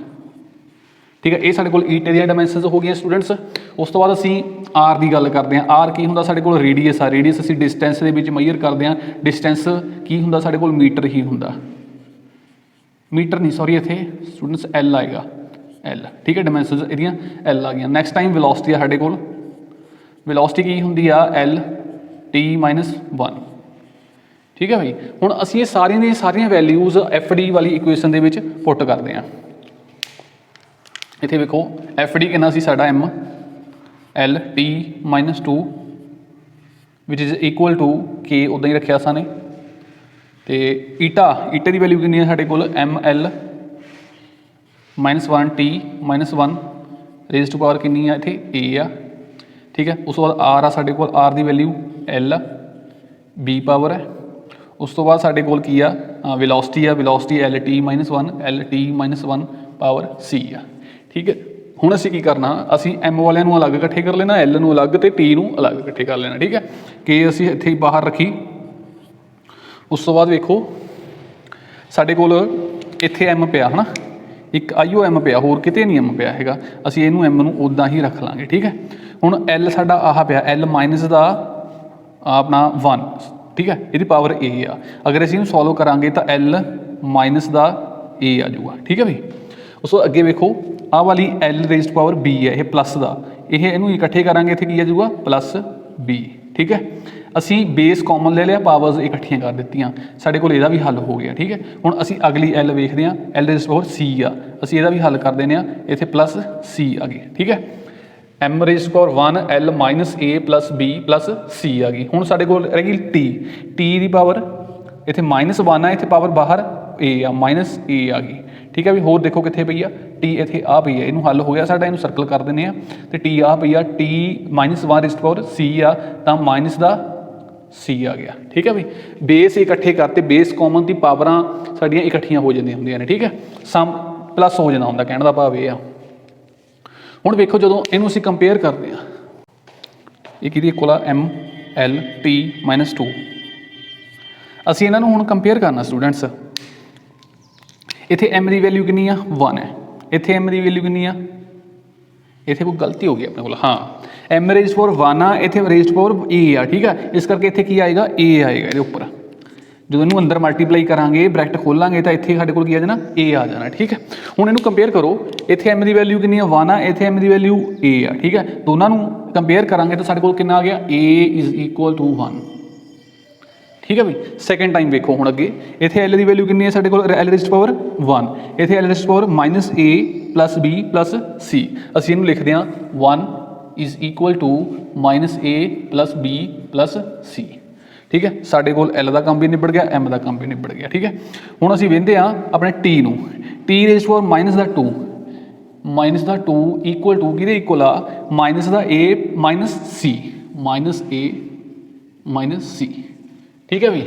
ਠੀਕ ਹੈ। ਇਹ ਸਾਡੇ ਕੋਲ ਈਟੇ ਦੀਆਂ ਡਾਇਮੈਂਸ਼ਨਸ ਹੋ ਗਈਆਂ ਸਟੂਡੈਂਟਸ। ਉਸ ਤੋਂ ਬਾਅਦ ਅਸੀਂ ਆਰ ਦੀ ਗੱਲ ਕਰਦੇ ਹਾਂ। ਆਰ ਕੀ ਹੁੰਦਾ, ਸਾਡੇ ਕੋਲ ਰੇਡੀਅਸ ਆ, ਰੇਡੀਅਸ ਅਸੀਂ ਡਿਸਟੈਂਸ ਦੇ ਵਿੱਚ ਮੇਜਰ ਕਰਦੇ ਹਾਂ, ਡਿਸਟੈਂਸ ਕੀ ਹੁੰਦਾ ਸਾਡੇ ਕੋਲ ਮੀਟਰ ਹੀ ਹੁੰਦਾ, ਮੀਟਰ ਨਹੀਂ ਸੌਰੀ ਇੱਥੇ ਸਟੂਡੈਂਟਸ ਐਲ ਆਏਗਾ, ਐਲ, ਠੀਕ ਹੈ, ਡਾਇਮੈਂਸ਼ਨਸ ਇਹਦੀਆਂ ਐਲ ਆ ਗਈਆਂ। ਨੈਕਸਟ ਟਾਈਮ ਵੈਲੋਸਿਟੀ ਆ ਸਾਡੇ ਕੋਲ, ਵੈਲੋਸਿਟੀ ਕੀ ਹੁੰਦੀ ਆ ਐਲ ਟੀ -1, ਠੀਕ ਹੈ ਭਾਈ। ਹੁਣ ਅਸੀਂ ਇਹ ਸਾਰੀਆਂ ਦੀਆਂ ਸਾਰੀਆਂ ਵੈਲਿਊਜ਼ ਐਫ ਡੀ ਵਾਲੀ ਇਕੁਏਸ਼ਨ ਦੇ ਵਿੱਚ ਪੁੱਟ ਕਰਦੇ ਹਾਂ। ਇੱਥੇ ਵੇਖੋ ਐਫ ਡੀ ਕਿੰਨਾ ਸੀ ਸਾਡਾ M L T -2 which is equal to K, ਉੱਦਾਂ ਹੀ ਰੱਖਿਆ ਸਾਂ ਨੇ, ਤੇ ਈਟੇ ਦੀ ਵੈਲਿਊ ਕਿੰਨੀ ਹੈ ਸਾਡੇ ਕੋਲ M L -1 T -1 raise to power ਕਿੰਨੀ ਆ ਇੱਥੇ ਏ ਆ, ਠੀਕ ਹੈ। ਉਸ ਤੋਂ ਬਾਅਦ ਆਰ ਆ ਸਾਡੇ ਕੋਲ, ਆਰ ਦੀ ਵੈਲਿਊ ਐਲ ਬੀ ਪਾਵਰ ਹੈ। ਉਸ ਤੋਂ ਬਾਅਦ ਸਾਡੇ ਕੋਲ ਕੀ ਆ ਵੈਲੋਸਿਟੀ ਆ, velocity L T -1 L T -1 power C ਆ, ਠੀਕ ਹੈ। ਹੁਣ ਅਸੀਂ ਕੀ ਕਰਨਾ, ਅਸੀਂ ਐਮ ਵਾਲਿਆਂ ਨੂੰ ਅਲੱਗ ਇਕੱਠੇ ਕਰ ਲੈਣਾ, ਐਲ ਨੂੰ ਅਲੱਗ ਤੇ ਟੀ ਨੂੰ ਅਲੱਗ ਇਕੱਠੇ ਕਰ ਲੈਣਾ, ਠੀਕ ਹੈ। ਕਿ ਅਸੀਂ ਇੱਥੇ ਹੀ ਬਾਹਰ ਰੱਖੀ। ਉਸ ਤੋਂ ਬਾਅਦ ਵੇਖੋ ਸਾਡੇ ਕੋਲ ਇੱਥੇ ਐਮ ਪਿਆ ਹੈ ਨਾ, ਇੱਕ ਆਈਓ ਐਮ ਪਿਆ, ਹੋਰ ਕਿਤੇ ਨਹੀਂ ਐਮ ਪਿਆ ਹੈਗਾ, ਅਸੀਂ ਇਹਨੂੰ ਐਮ ਨੂੰ ਉੱਦਾਂ ਹੀ ਰੱਖ ਲਾਂਗੇ, ਠੀਕ ਹੈ। ਹੁਣ ਐਲ ਸਾਡਾ ਆਹ ਪਿਆ, ਐਲ ਮਾਈਨਸ ਦਾ ਆਪਣਾ 1, ਠੀਕ ਹੈ, ਇਹਦੀ ਪਾਵਰ ਏ ਆ। ਅਗਰ ਅਸੀਂ ਇਹਨੂੰ ਸੋਲਵ ਕਰਾਂਗੇ ਤਾਂ ਐਲ ਮਾਈਨਸ ਦਾ ਏ ਆ ਜਾਊਗਾ, ਠੀਕ ਹੈ ਬਈ। ਉਸ ਤੋਂ ਅੱਗੇ ਵੇਖੋ ਆਹ ਵਾਲੀ ਐਲ ਰੇਜ਼ਡ ਪਾਵਰ ਬੀ ਹੈ, ਇਹ ਪਲੱਸ ਦਾ, ਇਹਨੂੰ ਇਕੱਠੇ ਕਰਾਂਗੇ ਇੱਥੇ ਕੀ ਆ ਜਾਊਗਾ ਪਲੱਸ ਬੀ, ਠੀਕ ਹੈ। ਅਸੀਂ ਬੇਸ ਕਾਮਨ ਲੈ ਲਿਆ, ਪਾਵਰਸ ਇਕੱਠੀਆਂ ਕਰ ਦਿੱਤੀਆਂ, ਸਾਡੇ ਕੋਲ ਇਹਦਾ ਵੀ ਹੱਲ ਹੋ ਗਿਆ, ਠੀਕ ਹੈ। ਹੁਣ ਅਸੀਂ ਅਗਲੀ ਐਲ ਵੇਖਦੇ ਹਾਂ, ਐਲ ਰੇਜ਼ਡ ਪਾਵਰ ਸੀ ਆ, ਅਸੀਂ ਇਹਦਾ ਵੀ ਹੱਲ ਕਰ ਦਿੰਦੇ ਹਾਂ, ਇੱਥੇ ਪਲੱਸ ਸੀ ਆ ਗਈ, ਠੀਕ ਹੈ। M raised power 1 L minus A plus B plus C ਆ ਗਈ। ਹੁਣ ਸਾਡੇ ਕੋਲ ਰਹਿ ਗਈ ਟੀ ਦੀ ਪਾਵਰ ਇੱਥੇ -1 ਆ, ਇੱਥੇ ਪਾਵਰ ਬਾਹਰ ਏ ਆ, ਮਾਈਨਸ ਏ ਆ ਗਈ, ਠੀਕ ਹੈ ਵੀ। ਹੋਰ ਦੇਖੋ ਕਿੱਥੇ ਪਈ ਆ ਟੀ, ਇੱਥੇ ਆ ਪਈ ਆ, ਇਹਨੂੰ ਹੱਲ ਹੋ ਗਿਆ ਸਾਡਾ, ਇਹਨੂੰ ਸਰਕਲ ਕਰ ਦਿੰਦੇ ਆ ਤੇ ਟੀ ਆ ਪਈ ਆ, ਟੀ -1 ਰੇਜ਼ਡ ਪਾਵਰ ਸੀ ਆ, ਤਾਂ ਮਾਈਨਸ ਦਾ ਸੀ ਆ ਗਿਆ, ਠੀਕ ਹੈ ਬਈ। ਬੇਸ ਇਕੱਠੇ ਕਰਤੇ, ਬੇਸ ਕਾਮਨ ਦੀ ਪਾਵਰਾਂ ਸਾਡੀਆਂ ਇਕੱਠੀਆਂ ਹੋ ਜਾਂਦੀਆਂ ਹੁੰਦੀਆਂ ਨੇ, ਠੀਕ ਹੈ, ਸਮ ਪਲੱਸ ਹੋ ਜਾਂਦਾ ਹੁੰਦਾ, ਕਹਿਣ ਦਾ ਭਾਵ ਇਹ ਆ। ਹੁਣ ਵੇਖੋ ਜਦੋਂ ਇਹਨੂੰ ਅਸੀਂ ਕੰਪੇਅਰ ਕਰਦੇ ਹਾਂ, ਇਹ ਕਿਹਦੀ ਇਕੁਅਲ ਆ ਐਮ एल टी माइनस 2। ਅਸੀਂ ਇਹਨਾਂ ਨੂੰ ਹੁਣ ਕੰਪੇਅਰ ਕਰਨਾ ਸਟੂਡੈਂਟਸ। ਇੱਥੇ m ਦੀ ਵੈਲਿਊ ਕਿੰਨੀ ਆ 1 ਹੈ, ਇੱਥੇ m ਦੀ ਵੈਲਿਊ ਕਿੰਨੀ ਆ, ਇੱਥੇ ਕੋਈ ਗਲਤੀ ਹੋ ਗਈ ਆਪਣੇ ਕੋਲ, ਹਾਂ m ਰੇਜ਼ ਪਾਵਰ 1 ਆ, ਇੱਥੇ ਰੇਜ਼ ਪਾਵਰ a ਆ, ਠੀਕ ਆ। ਇਸ ਕਰਕੇ ਇੱਥੇ ਕੀ ਆਏਗਾ a ਆਏਗਾ ਇਹਦੇ ਉੱਪਰ। ਜਦੋਂ ਇਹਨੂੰ ਅੰਦਰ ਮਲਟੀਪਲਾਈ ਕਰਾਂਗੇ ਬ੍ਰੈਕਟ ਖੋਲਾਂਗੇ ਤਾਂ ਇੱਥੇ ਸਾਡੇ ਕੋਲ ਕੀ ਆ ਜਾਣਾ a ਆ ਜਾਣਾ, ਠੀਕ ਹੈ। ਹੁਣ ਇਹਨੂੰ ਕੰਪੇਅਰ ਕਰੋ, ਇੱਥੇ m ਦੀ ਵੈਲਿਊ ਕਿੰਨੀ ਆ 1 ਆ, ਇੱਥੇ m ਦੀ ਵੈਲਿਊ a ਆ, ਠੀਕ ਹੈ। ਦੋਨਾਂ ਨੂੰ ਕੰਪੇਅਰ ਕਰਾਂਗੇ ਤਾਂ ਸਾਡੇ ਕੋਲ ਕਿੰਨਾ ਆ ਗਿਆ a ਇਜ਼ ਇਕੁਅਲ ਟੂ 1, ठीक है भाई। सैकेंड टाइम देखो हुण अगे, इत्थे एल की वैल्यू कितनी है साडे कोल एल रेज़ पावर 1, इत्थे L raise power minus A plus B plus C. असीं इहनूं लिखदे हां 1 is equal to minus A plus B plus C, ठीक है। साडे कोल एल का काम भी निबड़ गया, एम का काम भी निबड़ गया, ठीक है। हुण असीं वेंदे हां अपने टी नूं, टी रेज़ पावर माइनस दा 2, माइनस दा 2 इक्वल टू किहदे इक्वल आ माइनस दा A minus C, minus A minus C, ठीक है भी।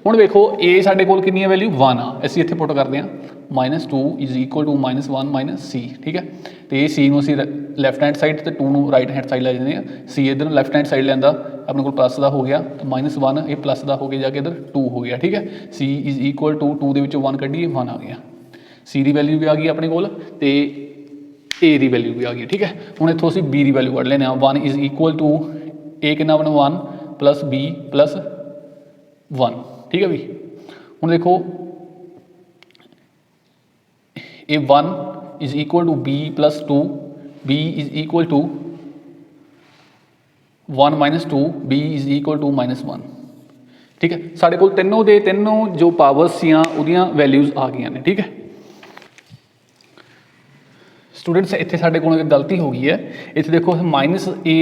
ਹੁਣ ਵੇਖੋ a ਸਾਡੇ ਕੋਲ ਕਿੰਨੀ ਹੈ ਵੈਲਿਊ 1 ਆ, ਅਸੀਂ ਇੱਥੇ ਪੁੱਟ ਕਰਦੇ ਹਾਂ -2 is equal to -1 minus c, ਠੀਕ ਹੈ। ਤੇ ਇਹ c ਨੂੰ ਅਸੀਂ ਲੈਫਟ ਹੈਂਡ ਸਾਈਡ ਤੇ 2 ਨੂੰ ਰਾਈਟ ਹੈਂਡ ਸਾਈਡ ਲੈ ਜਾਂਦੇ ਹਾਂ। c ਇੱਧਰ ਲੈਫਟ ਹੈਂਡ ਸਾਈਡ ਲੈਂਦਾ ਆਪਣੇ ਕੋਲ ਪਲੱਸ ਦਾ ਹੋ ਗਿਆ ਤਾਂ -1, ਇਹ ਪਲੱਸ ਦਾ ਹੋ ਕੇ ਜਾ ਕੇ ਇੱਧਰ 2 ਹੋ ਗਿਆ, ਠੀਕ ਹੈ। c ਇਜ਼ ਇਕੁਅਲ ਟੂ 2 ਦੇ ਵਿੱਚੋਂ 1 ਕੱਢੀਏ 1 ਆ ਗਿਆ, c ਦੀ ਵੈਲਿਊ ਵੀ ਆ ਗਈ ਆਪਣੇ ਕੋਲ ਤੇ a ਦੀ ਵੈਲਿਊ ਵੀ ਆ ਗਈ, ਠੀਕ ਹੈ। ਹੁਣ ਇੱਥੋਂ ਅਸੀਂ b ਦੀ ਵੈਲਿਊ ਕੱਢ ਲੈਂਦੇ ਹਾਂ। 1 ਇਜ਼ ਇਕੁਅਲ ਟੂ a ਕਿੰਨਾ ਬਣਾ 1 प्लस b प्लस 1, ठीक है भी। हुण देखो ये 1 is equal to b plus 2, b is equal to 1 minus 2, b is equal to -1, ठीक है। साढ़े कोल तीनों दे तीनों जो पावर्स सीआं उहदियां वैल्यूज़ आ गई ने, ठीक है। स्टूडेंट्स इत्थे साडे कोल गलती हो गई है, इत्थे देखो माइनस ए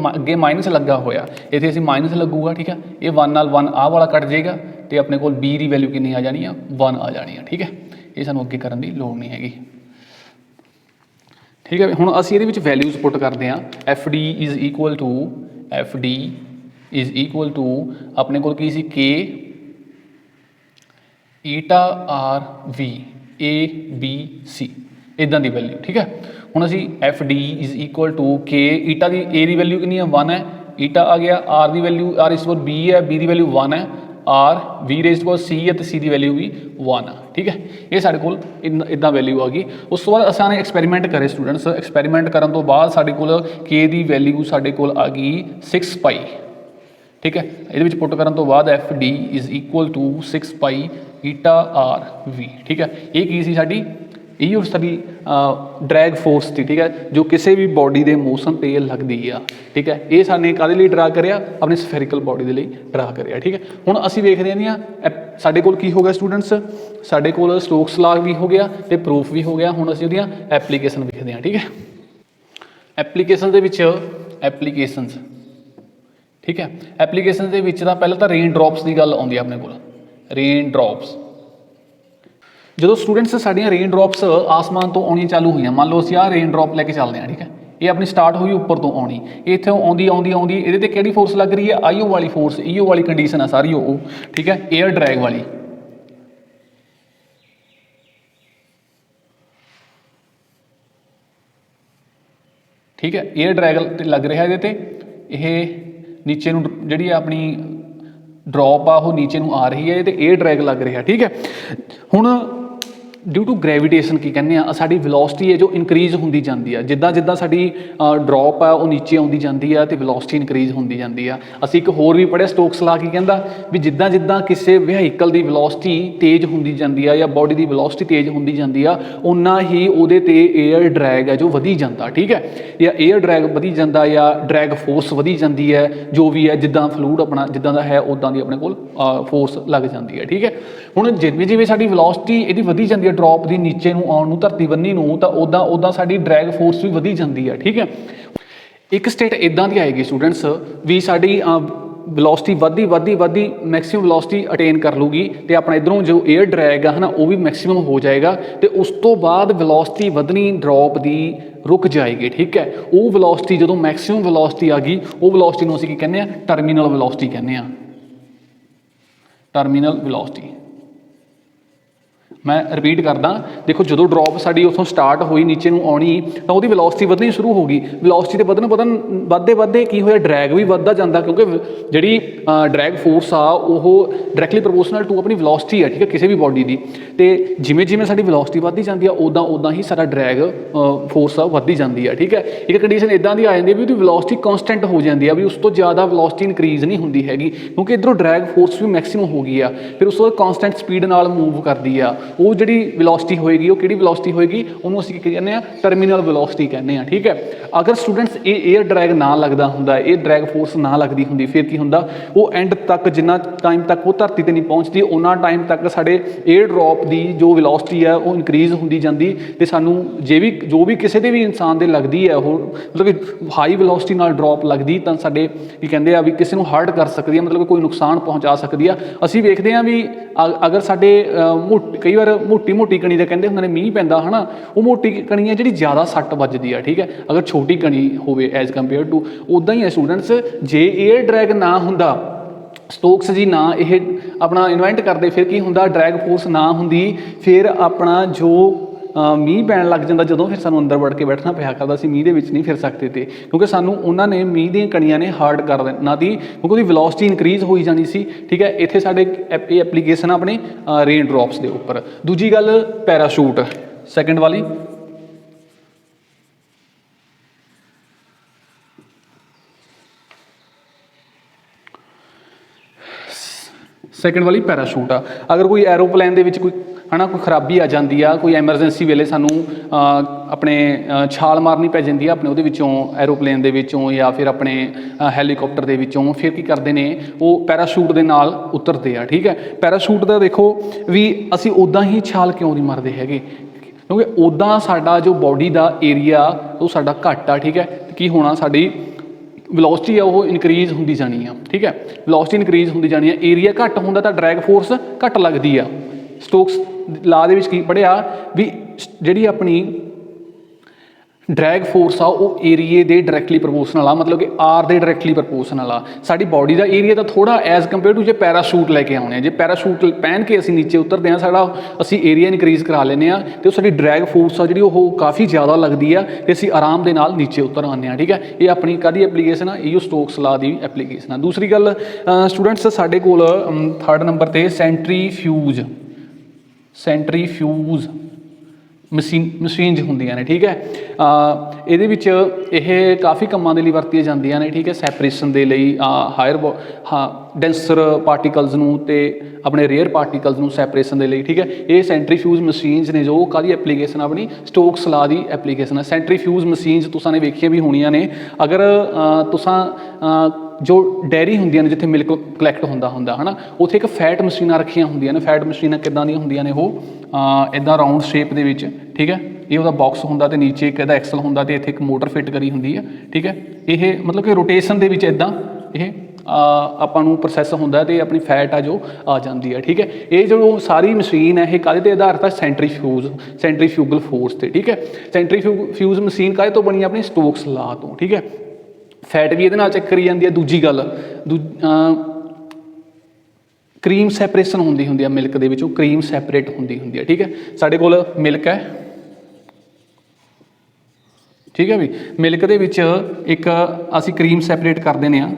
अगे माइनस लगा होया, इत्थे असीं माइनस लगूगा, ठीक है। ये 1 नाल 1 आ वाला कट जाएगा तो अपने कोल b की वैल्यू कितनी आ जानी है 1 आ जानी है, ठीक है। ये सानूं अगे करन दी लोड़ नहीं हैगी, ठीक है। हुण असीं इहदे विच वैल्यूज़ पुट करदे हां। F D is equal to अपने कोल की सी k eta R V A B C इदां दी वैल्यू, ठीक है। हुण असीं F D is equal to K eta की ए की वैल्यू कितनी है 1 है, ईटा आ गया, आर की वैल्यू आर इस बी है, बी की वैल्यू 1 है, आर वी रेज़ पावर सी है तो सी की वैल्यू भी 1 है, ठीक है। ये साढ़े कोल इदां वैल्यू आ गई। उस तो बाद असां ने एक्सपैरीमेंट करे स्टूडेंट्स, एक्सपैरीमेंट करन तो बाद साढ़े कोल के की वैल्यू साढ़े कोल आ गई 6 पाई, ठीक है। ये पुट करन तो बाद F D is equal to 6 pi eta R V, ठीक है। ये की सी साडी ਇਹ ਸਾਡੀ ਡਰੈਗ ਫੋਰਸ ਸੀ, ਠੀਕ ਹੈ, ਜੋ ਕਿਸੇ ਵੀ ਬੋਡੀ ਦੇ ਮੋਸ਼ਨ ਤੇ ਲੱਗਦੀ ਆ, ਠੀਕ ਹੈ। ਇਹ ਸਾਨੇ ਕਾਹਦੇ ਲਈ ਡਰਾ ਕਰਿਆ, ਆਪਣੀ ਸਫੈਰੀਕਲ ਬੋਡੀ ਦੇ ਲਈ ਡਰਾ ਕਰਿਆ, ਠੀਕ ਹੈ। ਹੁਣ ਅਸੀਂ ਵੇਖਦੇ ਹਾਂ ਸਾਡੇ ਕੋਲ ਕੀ ਹੋ ਗਿਆ ਸਟੂਡੈਂਟਸ, ਸਾਡੇ ਕੋਲ ਸਟੋਕਸ ਲਾ ਵੀ ਹੋ ਗਿਆ ਤੇ ਪ੍ਰੂਫ ਵੀ ਹੋ ਗਿਆ। ਹੁਣ ਅਸੀਂ ਉਹਦੀਆਂ ਐਪਲੀਕੇਸ਼ਨ ਵੇਖਦੇ ਹਾਂ, ਠੀਕ ਹੈ। ਐਪਲੀਕੇਸ਼ਨ ਦੇ ਵਿੱਚ ਐਪਲੀਕੇਸ਼ਨਸ, ਠੀਕ ਹੈ। ਐਪਲੀਕੇਸ਼ਨ ਦੇ ਵਿੱਚ ਤਾਂ ਪਹਿਲਾਂ ਤਾਂ ਰੇਨ ਡ੍ਰੌਪਸ ਦੀ ਗੱਲ ਆਉਂਦੀ ਆ ਆਪਣੇ ਕੋਲ, ਰੇਨ ਡ੍ਰੌਪਸ। ਜਦੋਂ ਸਟੂਡੈਂਟਸ ਸਾਡੀਆਂ ਰੇਨ ਡ੍ਰੌਪਸ ਆਸਮਾਨ ਤੋਂ ਆਉਣੀਆਂ ਚਾਲੂ ਹੋਈਆਂ, ਮੰਨ ਲਓ ਅਸੀਂ ਆਹ ਰੇਨ ਡ੍ਰੌਪ ਲੈ ਕੇ ਚੱਲਦੇ ਹਾਂ, ਠੀਕ ਹੈ। ਇਹ ਆਪਣੀ ਸਟਾਰਟ ਹੋਈ ਉੱਪਰ ਤੋਂ ਆਉਣੀ, ਇੱਥੋਂ ਆਉਂਦੀ ਇਹਦੇ ਤੇ ਕਿਹੜੀ ਫੋਰਸ ਲੱਗ ਰਹੀ ਹੈ, ਆਈਓ ਵਾਲੀ ਫੋਰਸ, ਈਓ ਵਾਲੀ ਕੰਡੀਸ਼ਨ ਆ ਸਾਰੀ ਉਹ, ਠੀਕ ਹੈ, ਏਅਰ ਡਰੈਗ ਵਾਲੀ। ਠੀਕ ਹੈ, ਏਅਰ ਡਰੈਗ ਲੱਗ ਰਿਹਾ ਇਹਦੇ ਤੇ, ਇਹ ਨੀਚੇ ਨੂੰ ਜਿਹੜੀ ਆਪਣੀ ਡ੍ਰੌਪ ਆ ਉਹ ਨੀਚੇ ਨੂੰ ਆ ਰਹੀ ਹੈ ਤੇ ਏਅਰ ਡਰੈਗ ਲੱਗ ਰਿਹਾ, ਠੀਕ ਹੈ। ਹੁਣ ਡਿਊ ਟੂ ਗ੍ਰੈਵੀਟੇਸ਼ਨ ਕੀ ਕਹਿੰਦੇ ਆ, ਸਾਡੀ ਵੈਲੋਸਿਟੀ ਹੈ ਜੋ ਇਨਕਰੀਜ਼ ਹੁੰਦੀ ਜਾਂਦੀ ਆ, ਜਿੱਦਾਂ ਜਿੱਦਾਂ ਸਾਡੀ ਡ੍ਰੌਪ ਆ ਉਹ ਨੀਚੇ ਆਉਂਦੀ ਜਾਂਦੀ ਆ ਤੇ ਵੈਲੋਸਿਟੀ ਇਨਕਰੀਜ਼ ਹੁੰਦੀ ਜਾਂਦੀ ਆ। ਅਸੀਂ ਇੱਕ ਹੋਰ ਵੀ ਪੜ੍ਹਿਆ ਸਟੋਕਸ ਲਾ ਕੀ ਕਹਿੰਦਾ ਵੀ ਜਿੱਦਾਂ ਜਿੱਦਾਂ ਕਿਸੇ ਵਹੀਕਲ ਦੀ ਵੈਲੋਸਿਟੀ ਤੇਜ਼ ਹੁੰਦੀ ਜਾਂਦੀ ਆ ਜਾਂ ਬੋਡੀ ਦੀ ਵੈਲੋਸਿਟੀ ਤੇਜ਼ ਹੁੰਦੀ ਜਾਂਦੀ ਆ, ਓਨਾ ਹੀ ਉਹਦੇ ਤੇ ਏਅਰ ਡਰੈਗ ਹੈ ਜੋ ਵਧੀ ਜਾਂਦਾ, ਠੀਕ ਹੈ। ਜਾਂ ਏਅਰ ਡਰੈਗ ਵਧੀ ਜਾਂਦਾ ਜਾਂ ਡਰੈਗ ਫੋਰਸ ਵਧੀ ਜਾਂਦੀ ਹੈ, ਜੋ ਵੀ ਹੈ ਜਿੱਦਾਂ ਫਲੂਡ ਆਪਣਾ ਜਿੱਦਾਂ ਦਾ ਹੈ ਉੱਦਾਂ ਦੀ ਆਪਣੇ ਕੋਲ ਫੋਰਸ ਲੱਗ ਜਾਂਦੀ ਹੈ, ਠੀਕ ਹੈ। ਹੁਣ ਜਿਵੇਂ ਜਿਵੇਂ ਸਾਡੀ ਵੈਲੋਸਿਟੀ ਇਹਦੀ ਵਧੀ ਜਾਂਦੀ ਹੈ ਡ੍ਰੌਪ ਦੀ ਨੀਚੇ ਨੂੰ ਆਉਣ ਨੂੰ, ਧਰਤੀ ਬੰਨੀ ਨੂੰ, ਤਾਂ ਉੱਦਾਂ ਸਾਡੀ ਡਰੈਗ ਫੋਰਸ ਵੀ ਵਧੀ ਜਾਂਦੀ ਹੈ, ਠੀਕ ਹੈ। ਇੱਕ ਸਟੇਟ ਇੱਦਾਂ ਦੀ ਆਏਗੀ ਸਟੂਡੈਂਟਸ ਵੀ ਸਾਡੀ ਵੈਲੋਸਿਟੀ ਵੱਧਦੀ ਮੈਕਸਿਮਮ ਵੈਲੋਸਿਟੀ ਅਟੇਨ ਕਰ ਲੂਗੀ ਤੇ ਆਪਣਾ ਇੱਧਰੋਂ ਜੋ ਏਅਰ ਡਰੈਗ ਆ ਹੈ ਨਾ ਉਹ ਵੀ ਮੈਕਸਿਮਮ ਹੋ ਜਾਏਗਾ ਤੇ ਉਸ ਤੋਂ ਬਾਅਦ ਵੈਲੋਸਿਟੀ ਵਧਣੀ ਡ੍ਰੌਪ ਦੀ ਰੁਕ ਜਾਏਗੀ, ਠੀਕ ਹੈ। ਉਹ ਵੈਲੋਸਿਟੀ ਜਦੋਂ ਮੈਕਸਿਮਮ ਵੈਲੋਸਿਟੀ ਆ ਗਈ, ਉਹ ਵੈਲੋਸਿਟੀ ਨੂੰ ਅਸੀਂ ਕੀ ਕਹਿੰਦੇ ਆ, ਟਰਮੀਨਲ ਵੈਲੋਸਿਟੀ ਕਹਿੰਦੇ ਆ, ਟਰਮੀਨਲ ਵੈਲੋਸਿਟੀ। मैं रिपीट करदा, देखो जो ड्रॉप साड़ी उतों स्टार्ट हुई नीचे नूं आउणी तो वो वेलोसिटी वधनी शुरू हो गई। वेलोसिटी ते वधन वधदे वधदे की होया, ड्रैग भी वधदा जांदा, क्योंकि जिहड़ी ड्रैग फोर्स आ वो डायरैक्टली प्रोपोर्शनल टू अपनी वेलोसिटी है, ठीक है, किसी भी बॉडी की। तो जिमें जिमें साडी वेलोसिटी वधदी जांदी है उदां उदां ही साडा ड्रैग फोर्स आ वधदी जांदी है, ठीक है। एक कंडीशन इदां दी आ जांदी है भी उसदी वेलोसिटी कॉन्सटेंट हो जाती है, भी उस तो ज़्यादा वेलोसिटी इनक्रीज़ नहीं होंदी हैगी, क्योंकि इधरों ड्रैग फोर्स भी मैक्सीमम हो गई आ, फिर उस तो कॉन्सटेंट स्पीड नाल मूव करती आ। वो जी वेलोसिटी होएगी वो किहड़ी वेलोसिटी होएगी, उन्होंने असीं की कहने टर्मिनल वेलोसिटी कहने आ, ठीक है। अगर स्टूडेंट्स ये एयर ड्रैग ना लगता हुंदा, ये ड्रैग फोर्स ना लगती हुंदी, फिर की हुंदा, वो एंड तक जिन्ना टाइम तक वो धरती ते नहीं पहुँचती उन्ना टाइम तक साडे एयर ड्रॉप की जो वेलोसिटी है वो इनक्रीज़ होंदी जांदी, ते सानू जो भी किसी भी इंसान दे लगदी है वो मतलब कि हाई वेलोसिटी नाल ड्रॉप लगदी तां साडे की कहंदे आ भी किसी नूं हर्ट कर सकदी है, मतलब कोई नुकसान पहुँचा सकदी है। असीं वेखदे आ भी अगर साडे कई बार मोटी कणी का कहते होंगे मीह पैंदा है ना, वो मोटी कणी है जी ज़्यादा सट्ट वजदी है, ठीक है। अगर छोटी कणी हो एज कंपेयर टू उदा ही है स्टूडेंट्स, जे एयर ड्रैग ना हुंदा, स्टोक्स जी ना ये अपना इन्वेंट करते, फिर की हुंदा, ड्रैग फोर्स ना हुंदी, फिर अपना जो मीह पैन लग जाता जो, फिर सानू अंदर वड़ के बैठना पिया करता, असीं मीह दे विच नहीं फिर सकते थे, क्योंकि सानू उन्होंने मीह दी कणियां ने हार्ड कर देना थी, क्योंकि उसकी वेलोसिटी इनक्रीज़ होई जानी सी, ठीक है। इत्थे साडे एप्लीकेशन अपने रेन ड्रॉप्स के उपर। दूजी गल पैराशूट, सैकेंड वाली सैकेंड वाली पैराशूट आ। अगर कोई एरोप्लेन के कोई है ना कोई खराबी आ जाती है, कोई एमरजेंसी वेले सानू अपने छाल मारनी पै जाती है अपने उहदे विचों एरोप्लेन दे विचों या फिर अपने हैलीकॉप्टर दे विचों, फिर की करते हैं वो पैराशूट के नाल उतरते हैं, ठीक है। पैराशूट का देखो भी असी उदा ही छाल क्यों नहीं मारते हैगे, क्योंकि उदा साडा जो बॉडी का एरिया वो साडा घट आ, ठीक है। की होना साडी वेलोसिटी है वो इनक्रीज़ होंदी जानी है, ठीक है। वेलोसिटी इनक्रीज़ होंदी जानी है, एरिया घट होंदा तो ड्रैग फोर्स घट लगती है। स्टोक्स ला दे विच की पढ़िया भी जिहड़ी अपनी ड्रैग फोर्स आ वो एरिए दे डायरैक्टली प्रोपोर्शनल आ, मतलब कि आर दे डायरैक्टली प्रोपोर्शनल आ। साडी बॉडी का एरिया तो थोड़ा एज कंपेयर टू जे पैराशूट लैके आने, जे पैराशूट पहन के असीं नीचे उतरते हैं साडा असीं एरिया इनक्रीज़ करा लेने आ, तो साडी ड्रैग फोर्स आ जिहड़ी वो काफ़ी ज़्यादा लगती है, तो असीं आराम दे नाल नीचे उतर आने आ, ठीक है। ये अपनी काहदी एप्लीकेशन आ, इहो स्टोक्स ला दी एप्लीकेशन आ। दूसरी गल स्टूडेंट्स साडे कोल थर्ड नंबर ते सेंट्रीफ्यूज मशीनज होंदियां ने, ठीक है। ये काफ़ी कामों के लिए वरतियां जांदियां ने, ठीक है। सैपरेशन के लिए हायर डेंसर पार्टिकल्स नूं ते अपने रेयर पार्टिकल्स नूं सैपरेशन के लिए, ठीक है। ये सेंट्रीफ्यूज मशीनज ने जो काहदी एप्लीकेशन अपनी स्टोक्स ला दी एप्लीकेशन है। सेंट्रीफ्यूज मशीनज तुसां ने वेखियां भी होणियां ने, अगर तुसां जो डेयरी होंदियां ने जिथे मिल्क कलैक्ट होंदा है ना, उत्थे एक फैट मशीनां रखियां होंदियां ने। फैट मशीनां किदां दी होंदियां ने, वो इदां राउंड शेप दे विच, ठीक है। ये उसदा बॉक्स होंदा ते नीचे एक इहदा एक्सल होंदा ते इत्थे एक मोटर फिट करी होंदी है, ठीक है। ये मतलब कि रोटेशन दे विच इदां ये आपां नूं प्रोसैस होंदा ते अपनी फैट आ जो आ जाती है, ठीक है। ये जो सारी मशीन है ये काहदे ते आधारित है, सेंट्रीफ्यूगल फोर्स ते, ठीक है। सेंट्रीफ्यूज मशीन काहदे तो बनी अपनी स्टोक्स ला तो, ठीक है। फैट भी ये चैक करी जाती है। दूजी गल क्रीम सैपरेशन होंदी है मिल्क दे विचों, क्रीम सैपरेट होंदी है, ठीक है। साडे कोल मिल्क है, ठीक है भी, मिल्क दे विच एक असी क्रीम सैपरेट कर देने आ,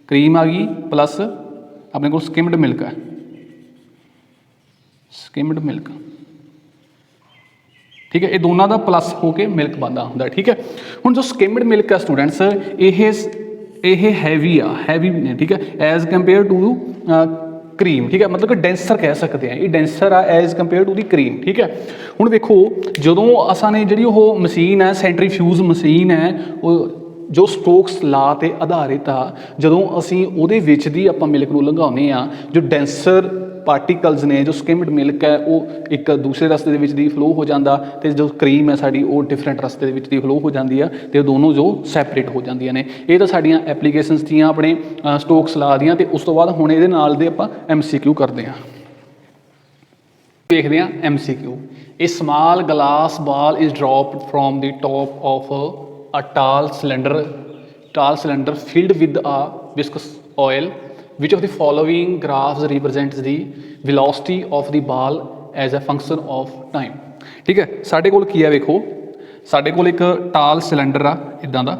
क्रीम आ गई प्लस अपने को स्किम्ड मिल्क है, स्किम्ड मिल्क, ठीक है। ये दोनों का प्लस होके मिल्क बनता होंगे, ठीक है। हुण जो स्किम्ड मिल्क है स्टूडेंट्स ये हैवी आ, हैवी ने, ठीक है, एज कंपेयर टू क्रीम, ठीक है। मतलब कि डेंसर कह सकते हैं, ये डेंसर आ as compare to the cream, ठीक है। हुण देखो जदों असां ने जिहड़ी वो मशीन है सेंट्रीफ्यूज मशीन है वो जो स्टोक्स ला ते आधारित आ, जदों असीं उहदे विच दी आपां मिल्क नूं लंघाउने आ, जो डेंसर पार्टिकल्स ने जो स्किम्ड मिल्क है वो एक दूसरे रस्ते विच दी फ्लो हो जाता, तो जो क्रीम है साड़ी वो डिफरेंट रस्ते विच दी फ्लो हो जाती है, तो दोनों जो सैपरेट हो जांदियां ने। ये तो साड़ियाँ एप्लीकेशनस थी अपने स्टोक्स ला दियां, तो उस तो बाद हुण इहदे नाल दे आपां MCQ करते हैं। देखते हैं MCQ। A small glass ball is dropped from the top of a tall cylinder filled with a viscous oil. Which of the following graphs represents the velocity of the ball as a function of time. ठीक है, साडे कोल की है वेखो, साडे कोल एक टाल cylinder आ इदां दा,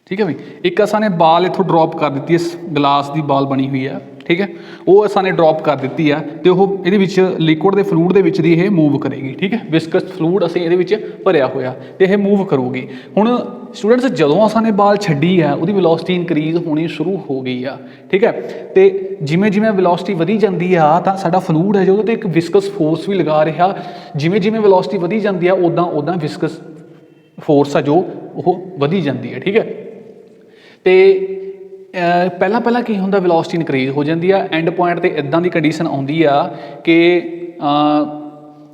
ठीक है बी। एक असां ने बाल इत्थों ड्रॉप कर दी है, गिलास की बाल बनी हुई है, ठीक है, वो असां ने ड्रॉप कर दी है, तो वो ये लिक्विड के फ्लूड के विच दी ये मूव करेगी। ठीक है, विस्कस फ्लूड असें ये भरिया होया तो यह मूव करूगी। हुण स्टूडेंट्स जदों असां ने बाल छड्डी है उहदी वेलोसिटी इनक्रीज होनी शुरू हो गई है। ठीक है, तो जिमें जिमें वेलोसिटी वधी जाती है तो साडा फ्लूड है जो तो एक विस्कस फोर्स भी लगा रहा, जिमें जिमें वेलोसिटी वधी जाती है उदां उदां विस्कस फोर्स है जो वो वधी जाती है। ठीक है, तो पहला पहला की होंदा वेलोसिटी इनक्रीज हो जाती है, एंड पॉइंट ते इदां दी कंडीशन आउंदी आ कि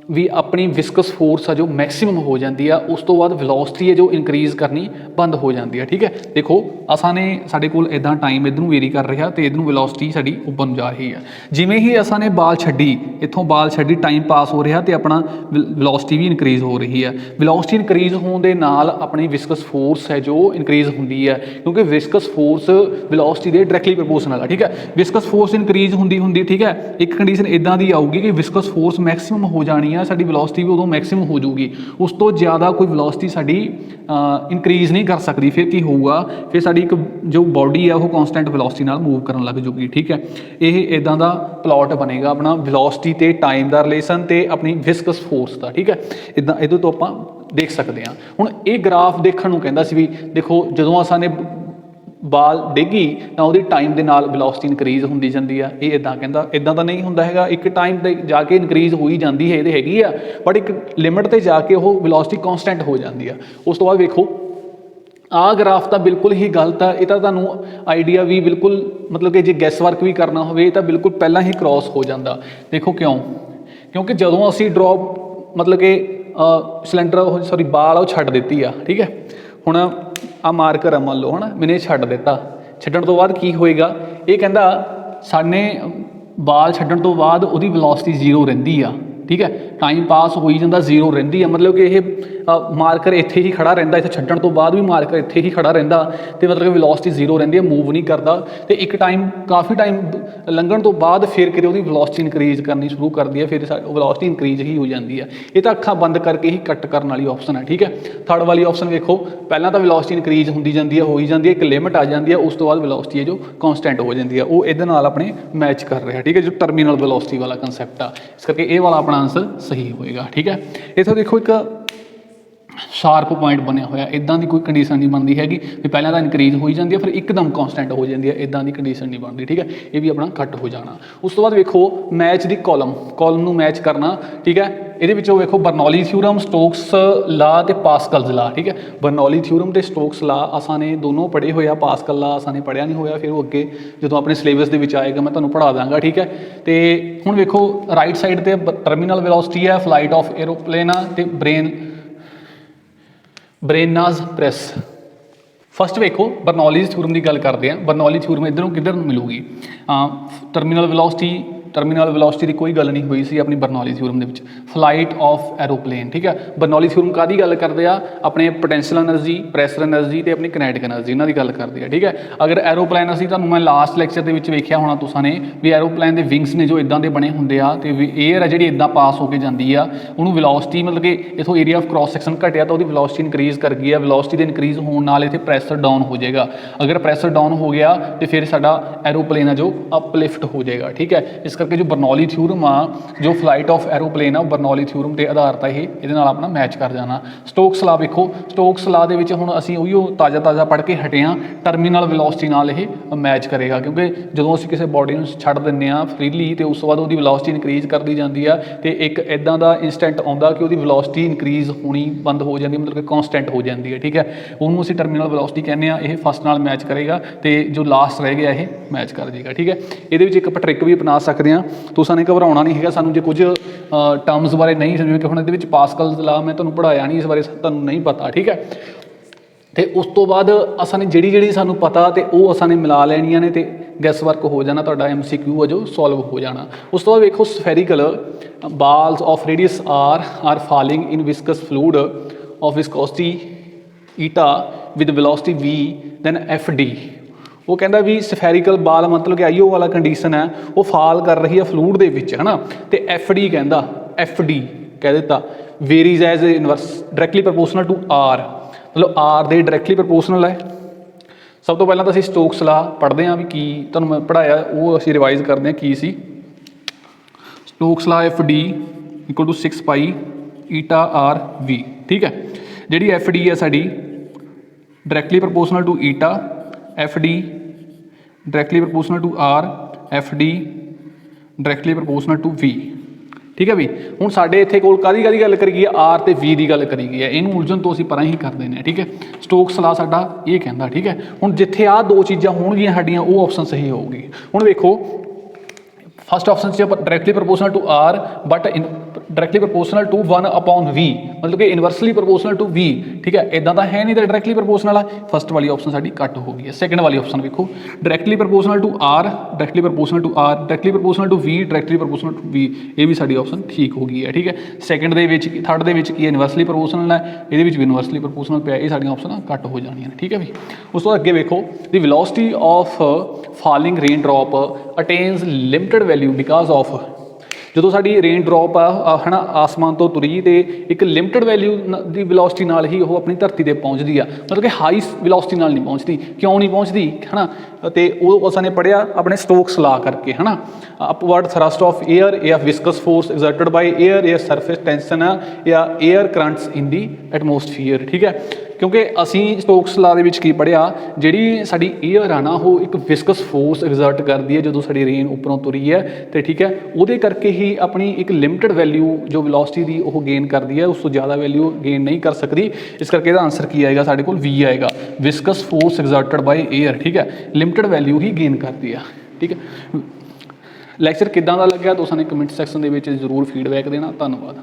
भी अपनी विस्कस फोर्स है जो मैक्सीमम हो जाती है, उस तो बाद वेलोसिटी है जो इनक्रीज करनी बंद हो जाती है। ठीक है, देखो असां ने साडे कोल इदां टाइम इधर वेरी कर रहा तो इधर वेलोसिटी साडी उपर जा रही है, जिमें ही असां ने बाल छड्डी, इत्थों बाल छड्डी, टाइम पास हो रहा तो अपना वेलोसिटी भी इनक्रीज हो रही है। वेलोसिटी इनक्रीज होने के नाल अपनी विस्कस फोर्स है जो इनक्रीज होंदी है, क्योंकि विस्कस फोर्स वेलोसिटी के डायरैक्टली प्रपोर्शनल है। ठीक है, विस्कस फोर्स इनक्रीज होंदी, ठीक है, एक कंडीशन इदां दी आऊगी कि विस्कस फोर्स मैक्सीमम हो जानी है, साडी वेलोसिटी भी उदों मैक्सीमम हो जाऊगी, उस तो ज़्यादा कोई वेलोसिटी साडी इनक्रीज नहीं कर सकती। फिर की होगा, फिर साडी एक जो बॉडी है वो कॉन्सटेंट वेलोसिटी नाल मूव करन लग जूगी। ठीक है, ये इदां दा प्लॉट बनेगा अपना वेलोसिटी ते टाइम का रिलेशन ते अपनी विस्कस फोर्स का। ठीक है, इदां इहदे तो आपां देख सकते हैं। हुण ये ग्राफ देखण नूं कहंदा सी भी देखो जदों असां ने बाल डिगी तो वो टाइम के नाल वेलोसिटी इनक्रीज होंदी जाती है, ये इदां कहंदा, इदां तो नहीं होंदा हैगा, एक टाइम ते जाके इनक्रीज हो ही जाती है, ये हैगी आ, बट एक लिमिट ते जाके वो वेलोसिटी कॉन्सटेंट हो जाती है। उस तो बाद वेखो आ ग्राफ तो बिल्कुल ही गलत है, ये तो तुहानूं आइडिया भी बिल्कुल मतलब कि जे गैस वर्क भी करना हो तो बिल्कुल पहला ही क्रॉस हो जाता। देखो क्यों, क्योंकि जदों असीं ड्रॉप मतलब कि सिलेंडर सॉरी बाल वो छड्ड दित्ती आ। ठीक है, हुण आ मार्कर मान लो है ना, मैंने छड्ड दिता, छड्डण तो बाद की होएगा, ये कहंदा साने बाल छड्डण तो बाद उहदी वेलोसिटी जीरो रहिंदी आ। ठीक है, टाइम पास हो ही जाता, जीरो रहिंदी है, मतलब कि यह मार्कर इत्थे ही खड़ा रहिंदा, इत्थे छड्डण तो बाद भी मार्कर इत्थे ही खड़ा रहिंदा, तो मतलब कि वेलोसिटी जीरो रहिंदी है, मूव नहीं करता, तो एक टाइम काफ़ी टाइम लंघण तो बाद फिर किते उहदी वेलोसिटी इनक्रीज करनी शुरू करती है, फिर वेलोसिटी इनक्रीज ही हो जाती है। ये तो अखां बंद करके ही कट करने वाली ऑप्शन है। ठीक है, थर्ड वाली ऑप्शन वेखो, पहला तो वेलोसिटी इनक्रीज होंदी जाती है, हो ही जाती है, एक लिमिट आ जाती है, उस तो बाद वेलोसिटी है जो कॉन्सटेंट हो जाती है, वो इहदे नाल अपने मैच कर रहा है। ठीक है, जो टर्मिनल वेलोसिटी वाला कंसैप्ट आ, इस करके ये वाला अपना आंसर सही होएगा। ठीक है, इत्थों देखो एक शार्प पॉइंट बनया होया, इदां की कोई कंडीशन नहीं बनती हैगी भी पहले तो इनक्रीज हो ही जाती है फिर एकदम कॉन्सटेंट हो जाती है, इदां की कंडीशन नहीं बनती। ठीक है, ये भी अपना कट हो जाना। उस तो बाद वेखो मैच दी कॉलम नूं मैच करना। ठीक है, ये वेखो बर्नौली थ्योरम, स्टोक्स ला ते पास्कल्स ला। ठीक है, बर्नौली थ्योरम ते स्टोक्स ला असां ने दोनों पढ़े होए, पास्कल ला असां ने पढ़िया नहीं होया, फिर वो अगे जो अपने सिलेबस के विच आएगा मैं तुहानूं पढ़ा दांगा। ठीक है, तो हुण वेखो राइट साइड ते टर्मिनल वेलोसिटी है, फ्लाइट ऑफ एरोप्लेन आ ते ब्रेनाज प्रेस। फस्ट वेखो बर्नौलीज थ्योरम की गल करते हैं, बर्नौली थ्योरम इधरों किधर मिलूगी, टर्मिनल वेलोसिटी की कोई गल नहीं हुई सी अपनी बर्नौली थ्योरम के विच। फ्लाइट ऑफ एरोप्लेन, ठीक है, बर्नौली थ्योरम कादी गल करते हैं, अपने पोटेंशियल एनर्जी, प्रैशर एनर्जी तो अपनी किनेटिक एनर्जी इन्हों की गल करते हैं। ठीक है, अगर एरोप्लेन असीं तुहानूं मैं लास्ट लैक्चर के वेख्या होना तुसां ने भी एरोप्लेन के विंग्स ने जो इदां दे बने होंदे आ ते एयर है जिहड़ी इदां पास होकर जाती है, उन्होंने वेलोसिटी मतलब कि इथों एरिया ऑफ क्रॉस सैक्शन घटिया तो वो वेलोसिटी इनक्रीज कर गई है, वेलोसिटी के इनक्रीज होने नाल इत्थे प्रैशर डाउन हो जाएगा, अगर प्रैशर डाउन हो गया तो फिर साडा एरोप्लेन है जो अपलिफ्ट हो जाएगा। ठीक है, इस करके जो बर्नौली थ्योरम आ, जो फ्लाइट ऑफ एरोप्लेन आ, बर्नौली थ्योरम के आधार ये इहदे नाल अपना मैच कर जाना। स्टोक्स ला वेखो, स्टोक्स ला दे विच हुण असीं उहिओ ताज़ा पढ़ के हटे हाँ, टर्मिनल वेलोसिटी नाल ये मैच करेगा, क्योंकि जदों असीं किसी बॉडी नूं छड्ड दिंदे आ फ्रीली तो उस तो बाद उहदी वेलोसिटी इनक्रीज करदी जाती है, तो एक इदां दा इंस्टेंट आउंदा कि उहदी वेलोसिटी इनक्रीज होनी बंद हो जाती है, मतलब कि कॉन्सटेंट हो जाती है। ठीक है, उन्होंने असीं टर्मिनल वेलोसिटी कहने आ, ये फस्ट नाल मैच करेगा तो जो लास्ट रह गया ये मैच कर जाएगा। ठीक है, ये एक आप ट्रिक भी अपना सकते हैं, तुसां ने घबराउणा नहीं है, सानूं जे कुछ टर्म्स बारे नहीं समझ कि हुण इहदे विच पास्कल्स ला मैं तुहानूं पढ़ाया नहीं, इस बारे तुहानूं नहीं पता। ठीक है, तो उस तो बाद असां ने जिहड़ी सानूं पता तो वो असां ने मिला लैणियां ने, तो गैस वर्क हो जाना, तुहाडा MCQ है जो सॉल्व हो जाना। उस तो बाद वेखो spherical balls of radius R falling in viscous fluid of viscosity eta with velocity V then FD ਉਹ ਕਹਿੰਦਾ ਵੀ ਸਫੈਰੀਕਲ ਬਾਲ ਮਤਲਬ ਕਿ ਆਈਓ ਵਾਲਾ ਕੰਡੀਸ਼ਨ ਹੈ ਉਹ ਫਾਲ ਕਰ ਰਹੀ ਹੈ ਫਲੂਇਡ ਦੇ ਵਿੱਚ ਹੈ ਨਾ। ਤੇ ਐਫ.ਡੀ ਕਹਿੰਦਾ, ਐਫ.ਡੀ ਕਹਿ ਦਿੱਤਾ varies as inverse directly proportional to R, ਮਤਲਬ ਆਰ ਦੇ ਡਾਇਰੈਕਟਲੀ ਪ੍ਰਪੋਰਸ਼ਨਲ ਹੈ। ਸਭ ਤੋਂ ਪਹਿਲਾਂ ਤਾਂ ਅਸੀਂ ਸਟੋਕਸ ਲਾ ਪੜ੍ਹਦੇ ਹਾਂ ਵੀ ਕੀ ਤੁਹਾਨੂੰ ਮੈਂ ਪੜ੍ਹਾਇਆ ਉਹ ਅਸੀਂ ਰਿਵਾਈਜ਼ ਕਰਦੇ ਹਾਂ ਕੀ ਸੀ। Stokes law F D equal to 6 pi eta R V, ਠੀਕ ਹੈ। ਜਿਹੜੀ ਐਫ.ਡੀ ਹੈ ਸਾਡੀ directly proportional to eta, F D directly proportional to R, F D directly proportional to V, ਠੀਕ ਹੈ ਵੀ। ਹੁਣ ਸਾਡੇ ਇੱਥੇ ਕੋਲ ਕਾਹਦੀ ਗੱਲ ਕਰੀ ਗਈ ਹੈ, ਆਰ ਤੇ ਵੀ ਦੀ ਗੱਲ ਕਰੀ ਗਈ ਹੈ। ਇਹਨੂੰ ਉਲਝਣ ਤੋਂ ਅਸੀਂ ਪਰਾਂ ਹੀ ਕਰ ਦਿੰਦੇ ਹਾਂ, ਠੀਕ ਹੈ। ਸਟੋਕਸ ਲਾ ਸਾਡਾ ਇਹ ਕਹਿੰਦਾ, ਠੀਕ ਹੈ। ਹੁਣ ਜਿੱਥੇ ਆਹ ਦੋ ਚੀਜ਼ਾਂ ਹੋਣਗੀਆਂ ਸਾਡੀਆਂ ਉਹ ਆਪਸ਼ਨ ਸਹੀ ਹੋਊਗੀ। ਹੁਣ ਵੇਖੋ ਫਸਟ ਆਪਸ਼ਨ 'ਚ directly proportional to R but directly proportional to 1/v, ਮਤਲਬ ਕਿ ਇਨਵਰਸਲੀ ਪ੍ਰਪੋਰਸ਼ਨਲ ਟੂ v, ਠੀਕ ਹੈ। ਇਦਾਂ ਤਾਂ ਹੈ ਨਹੀਂ ਤਾਂ ਡਾਇਰੈਕਟਲੀ ਪ੍ਰਪੋਰਸ਼ਨਲ ਆ। ਫਸਟ ਵਾਲੀ ਆਪਸ਼ਨ ਸਾਡੀ ਕੱਟ ਹੋ ਗਈ ਹੈ। ਸੈਕਿੰਡ ਵਾਲੀ ਆਪਸ਼ਨ ਵੇਖੋ directly proportional to R, directly proportional to R, directly proportional to v, directly proportional to v, ਇਹ ਵੀ ਸਾਡੀ ਆਪਸ਼ਨ ਠੀਕ ਹੋ ਗਈ ਹੈ, ਠੀਕ ਹੈ। ਸੈਕਿੰਡ ਦੇ ਵਿੱਚ ਥਰਡ ਦੇ ਵਿੱਚ ਕੀ ਇਨਵਰਸਲੀ ਪ੍ਰਪੋਰਸ਼ਨਲ ਹੈ, ਇਹਦੇ ਵਿੱਚ ਵੀ ਇਨਵਰਸਲੀ ਪ੍ਰਪੋਰਸ਼ਨਲ ਪਿਆ, ਇਹ ਸਾਡੀਆਂ ਆਪਸ਼ਨਾਂ ਕੱਟ ਹੋ ਜਾਣੀਆਂ ਨੇ, ਠੀਕ ਹੈ ਵੀ। ਉਸ ਤੋਂ ਅੱਗੇ ਵੇਖੋ the velocity of falling rain drop attains limited value because of, ਜਦੋਂ ਸਾਡੀ ਰੇਨ ਡ੍ਰੌਪ ਆ ਹੈ ਨਾ ਆਸਮਾਨ ਤੋਂ ਤੁਰੀ ਤੇ ਇੱਕ ਲਿਮਟਿਡ ਵੈਲਿਊ ਦੀ ਵੈਲੋਸਿਟੀ ਨਾਲ ਹੀ ਉਹ ਆਪਣੀ ਧਰਤੀ 'ਤੇ ਪਹੁੰਚਦੀ ਆ, ਮਤਲਬ ਕਿ ਹਾਈ ਵੈਲੋਸਿਟੀ ਨਾਲ ਨਹੀਂ ਪਹੁੰਚਦੀ। ਕਿਉਂ ਨਹੀਂ ਪਹੁੰਚਦੀ ਹੈ ਨਾ, ਅਤੇ ਉਹ ਅਸਾਂ ਨੇ ਪੜ੍ਹਿਆ ਆਪਣੇ ਸਟੋਕਸ ਲਾ ਕਰਕੇ ਹੈ ਨਾ। ਅਪਵਰਡ ਥਰਸਟ ਆਫ ਏਅਰ ਜਾਂ ਵਿਸਕਸ ਫੋਰਸ ਐਗਜ਼ਰਟਡ ਬਾਈ ਏਅਰ ਜਾਂ ਸਰਫੇਸ ਟੈਂਸ਼ਨ ਆ ਜਾਂ ਏਅਰ ਕਰੰਟਸ ਇਨ ਦੀ ਐਟਮੋਸਫੀਅਰ, ਠੀਕ ਹੈ। ਕਿਉਂਕਿ ਅਸੀਂ ਸਟੋਕਸ ਲਾ ਦੇ ਵਿੱਚ ਕੀ ਪੜ੍ਹਿਆ, ਜਿਹੜੀ ਸਾਡੀ ਏਅਰ ਆ ਨਾ ਉਹ ਇੱਕ ਵਿਸਕਸ ਫੋਰਸ ਐਗਜ਼ਰਟ ਕਰਦੀ ਹੈ ਜਦੋਂ ਸਾਡੀ ਰੇਨ ਉੱਪਰੋਂ ਤੁਰੀ ਹੈ, ਅਤੇ ਠੀਕ ਹੈ ਉਹਦੇ ਕਰਕੇ ਹੀ ਆਪਣੀ ਇੱਕ ਲਿਮਟਿਡ ਵੈਲਿਊ ਜੋ ਵੈਲੋਸਿਟੀ ਦੀ ਉਹ ਗੇਨ ਕਰਦੀ ਹੈ, ਉਸ ਤੋਂ ਜ਼ਿਆਦਾ ਵੈਲਿਊ ਗੇਨ ਨਹੀਂ ਕਰ ਸਕਦੀ। ਇਸ ਕਰਕੇ ਇਹਦਾ ਆਨਸਰ ਕੀ ਆਏਗਾ ਸਾਡੇ ਕੋਲ, ਵੀ ਆਏਗਾ, ਵਿਸਕਸ ਫੋਰਸ ਐਗਜ਼ਰਟਡ ਬਾਈ ਏਅਰ, ਠੀਕ ਹੈ। ਲਿਮਟਿਡ ਵੈਲਿਊ ਹੀ ਗੇਨ ਕਰਦੀ ਆ, ਠੀਕ ਹੈ। ਲੈਕਚਰ ਕਿੱਦਾਂ ਦਾ ਲੱਗਿਆ ਤੁਸੀਂ ਨੇ ਕਮੈਂਟ ਸੈਕਸ਼ਨ ਦੇ ਵਿੱਚ ਜ਼ਰੂਰ ਫੀਡਬੈਕ ਦੇਣਾ। ਧੰਨਵਾਦ।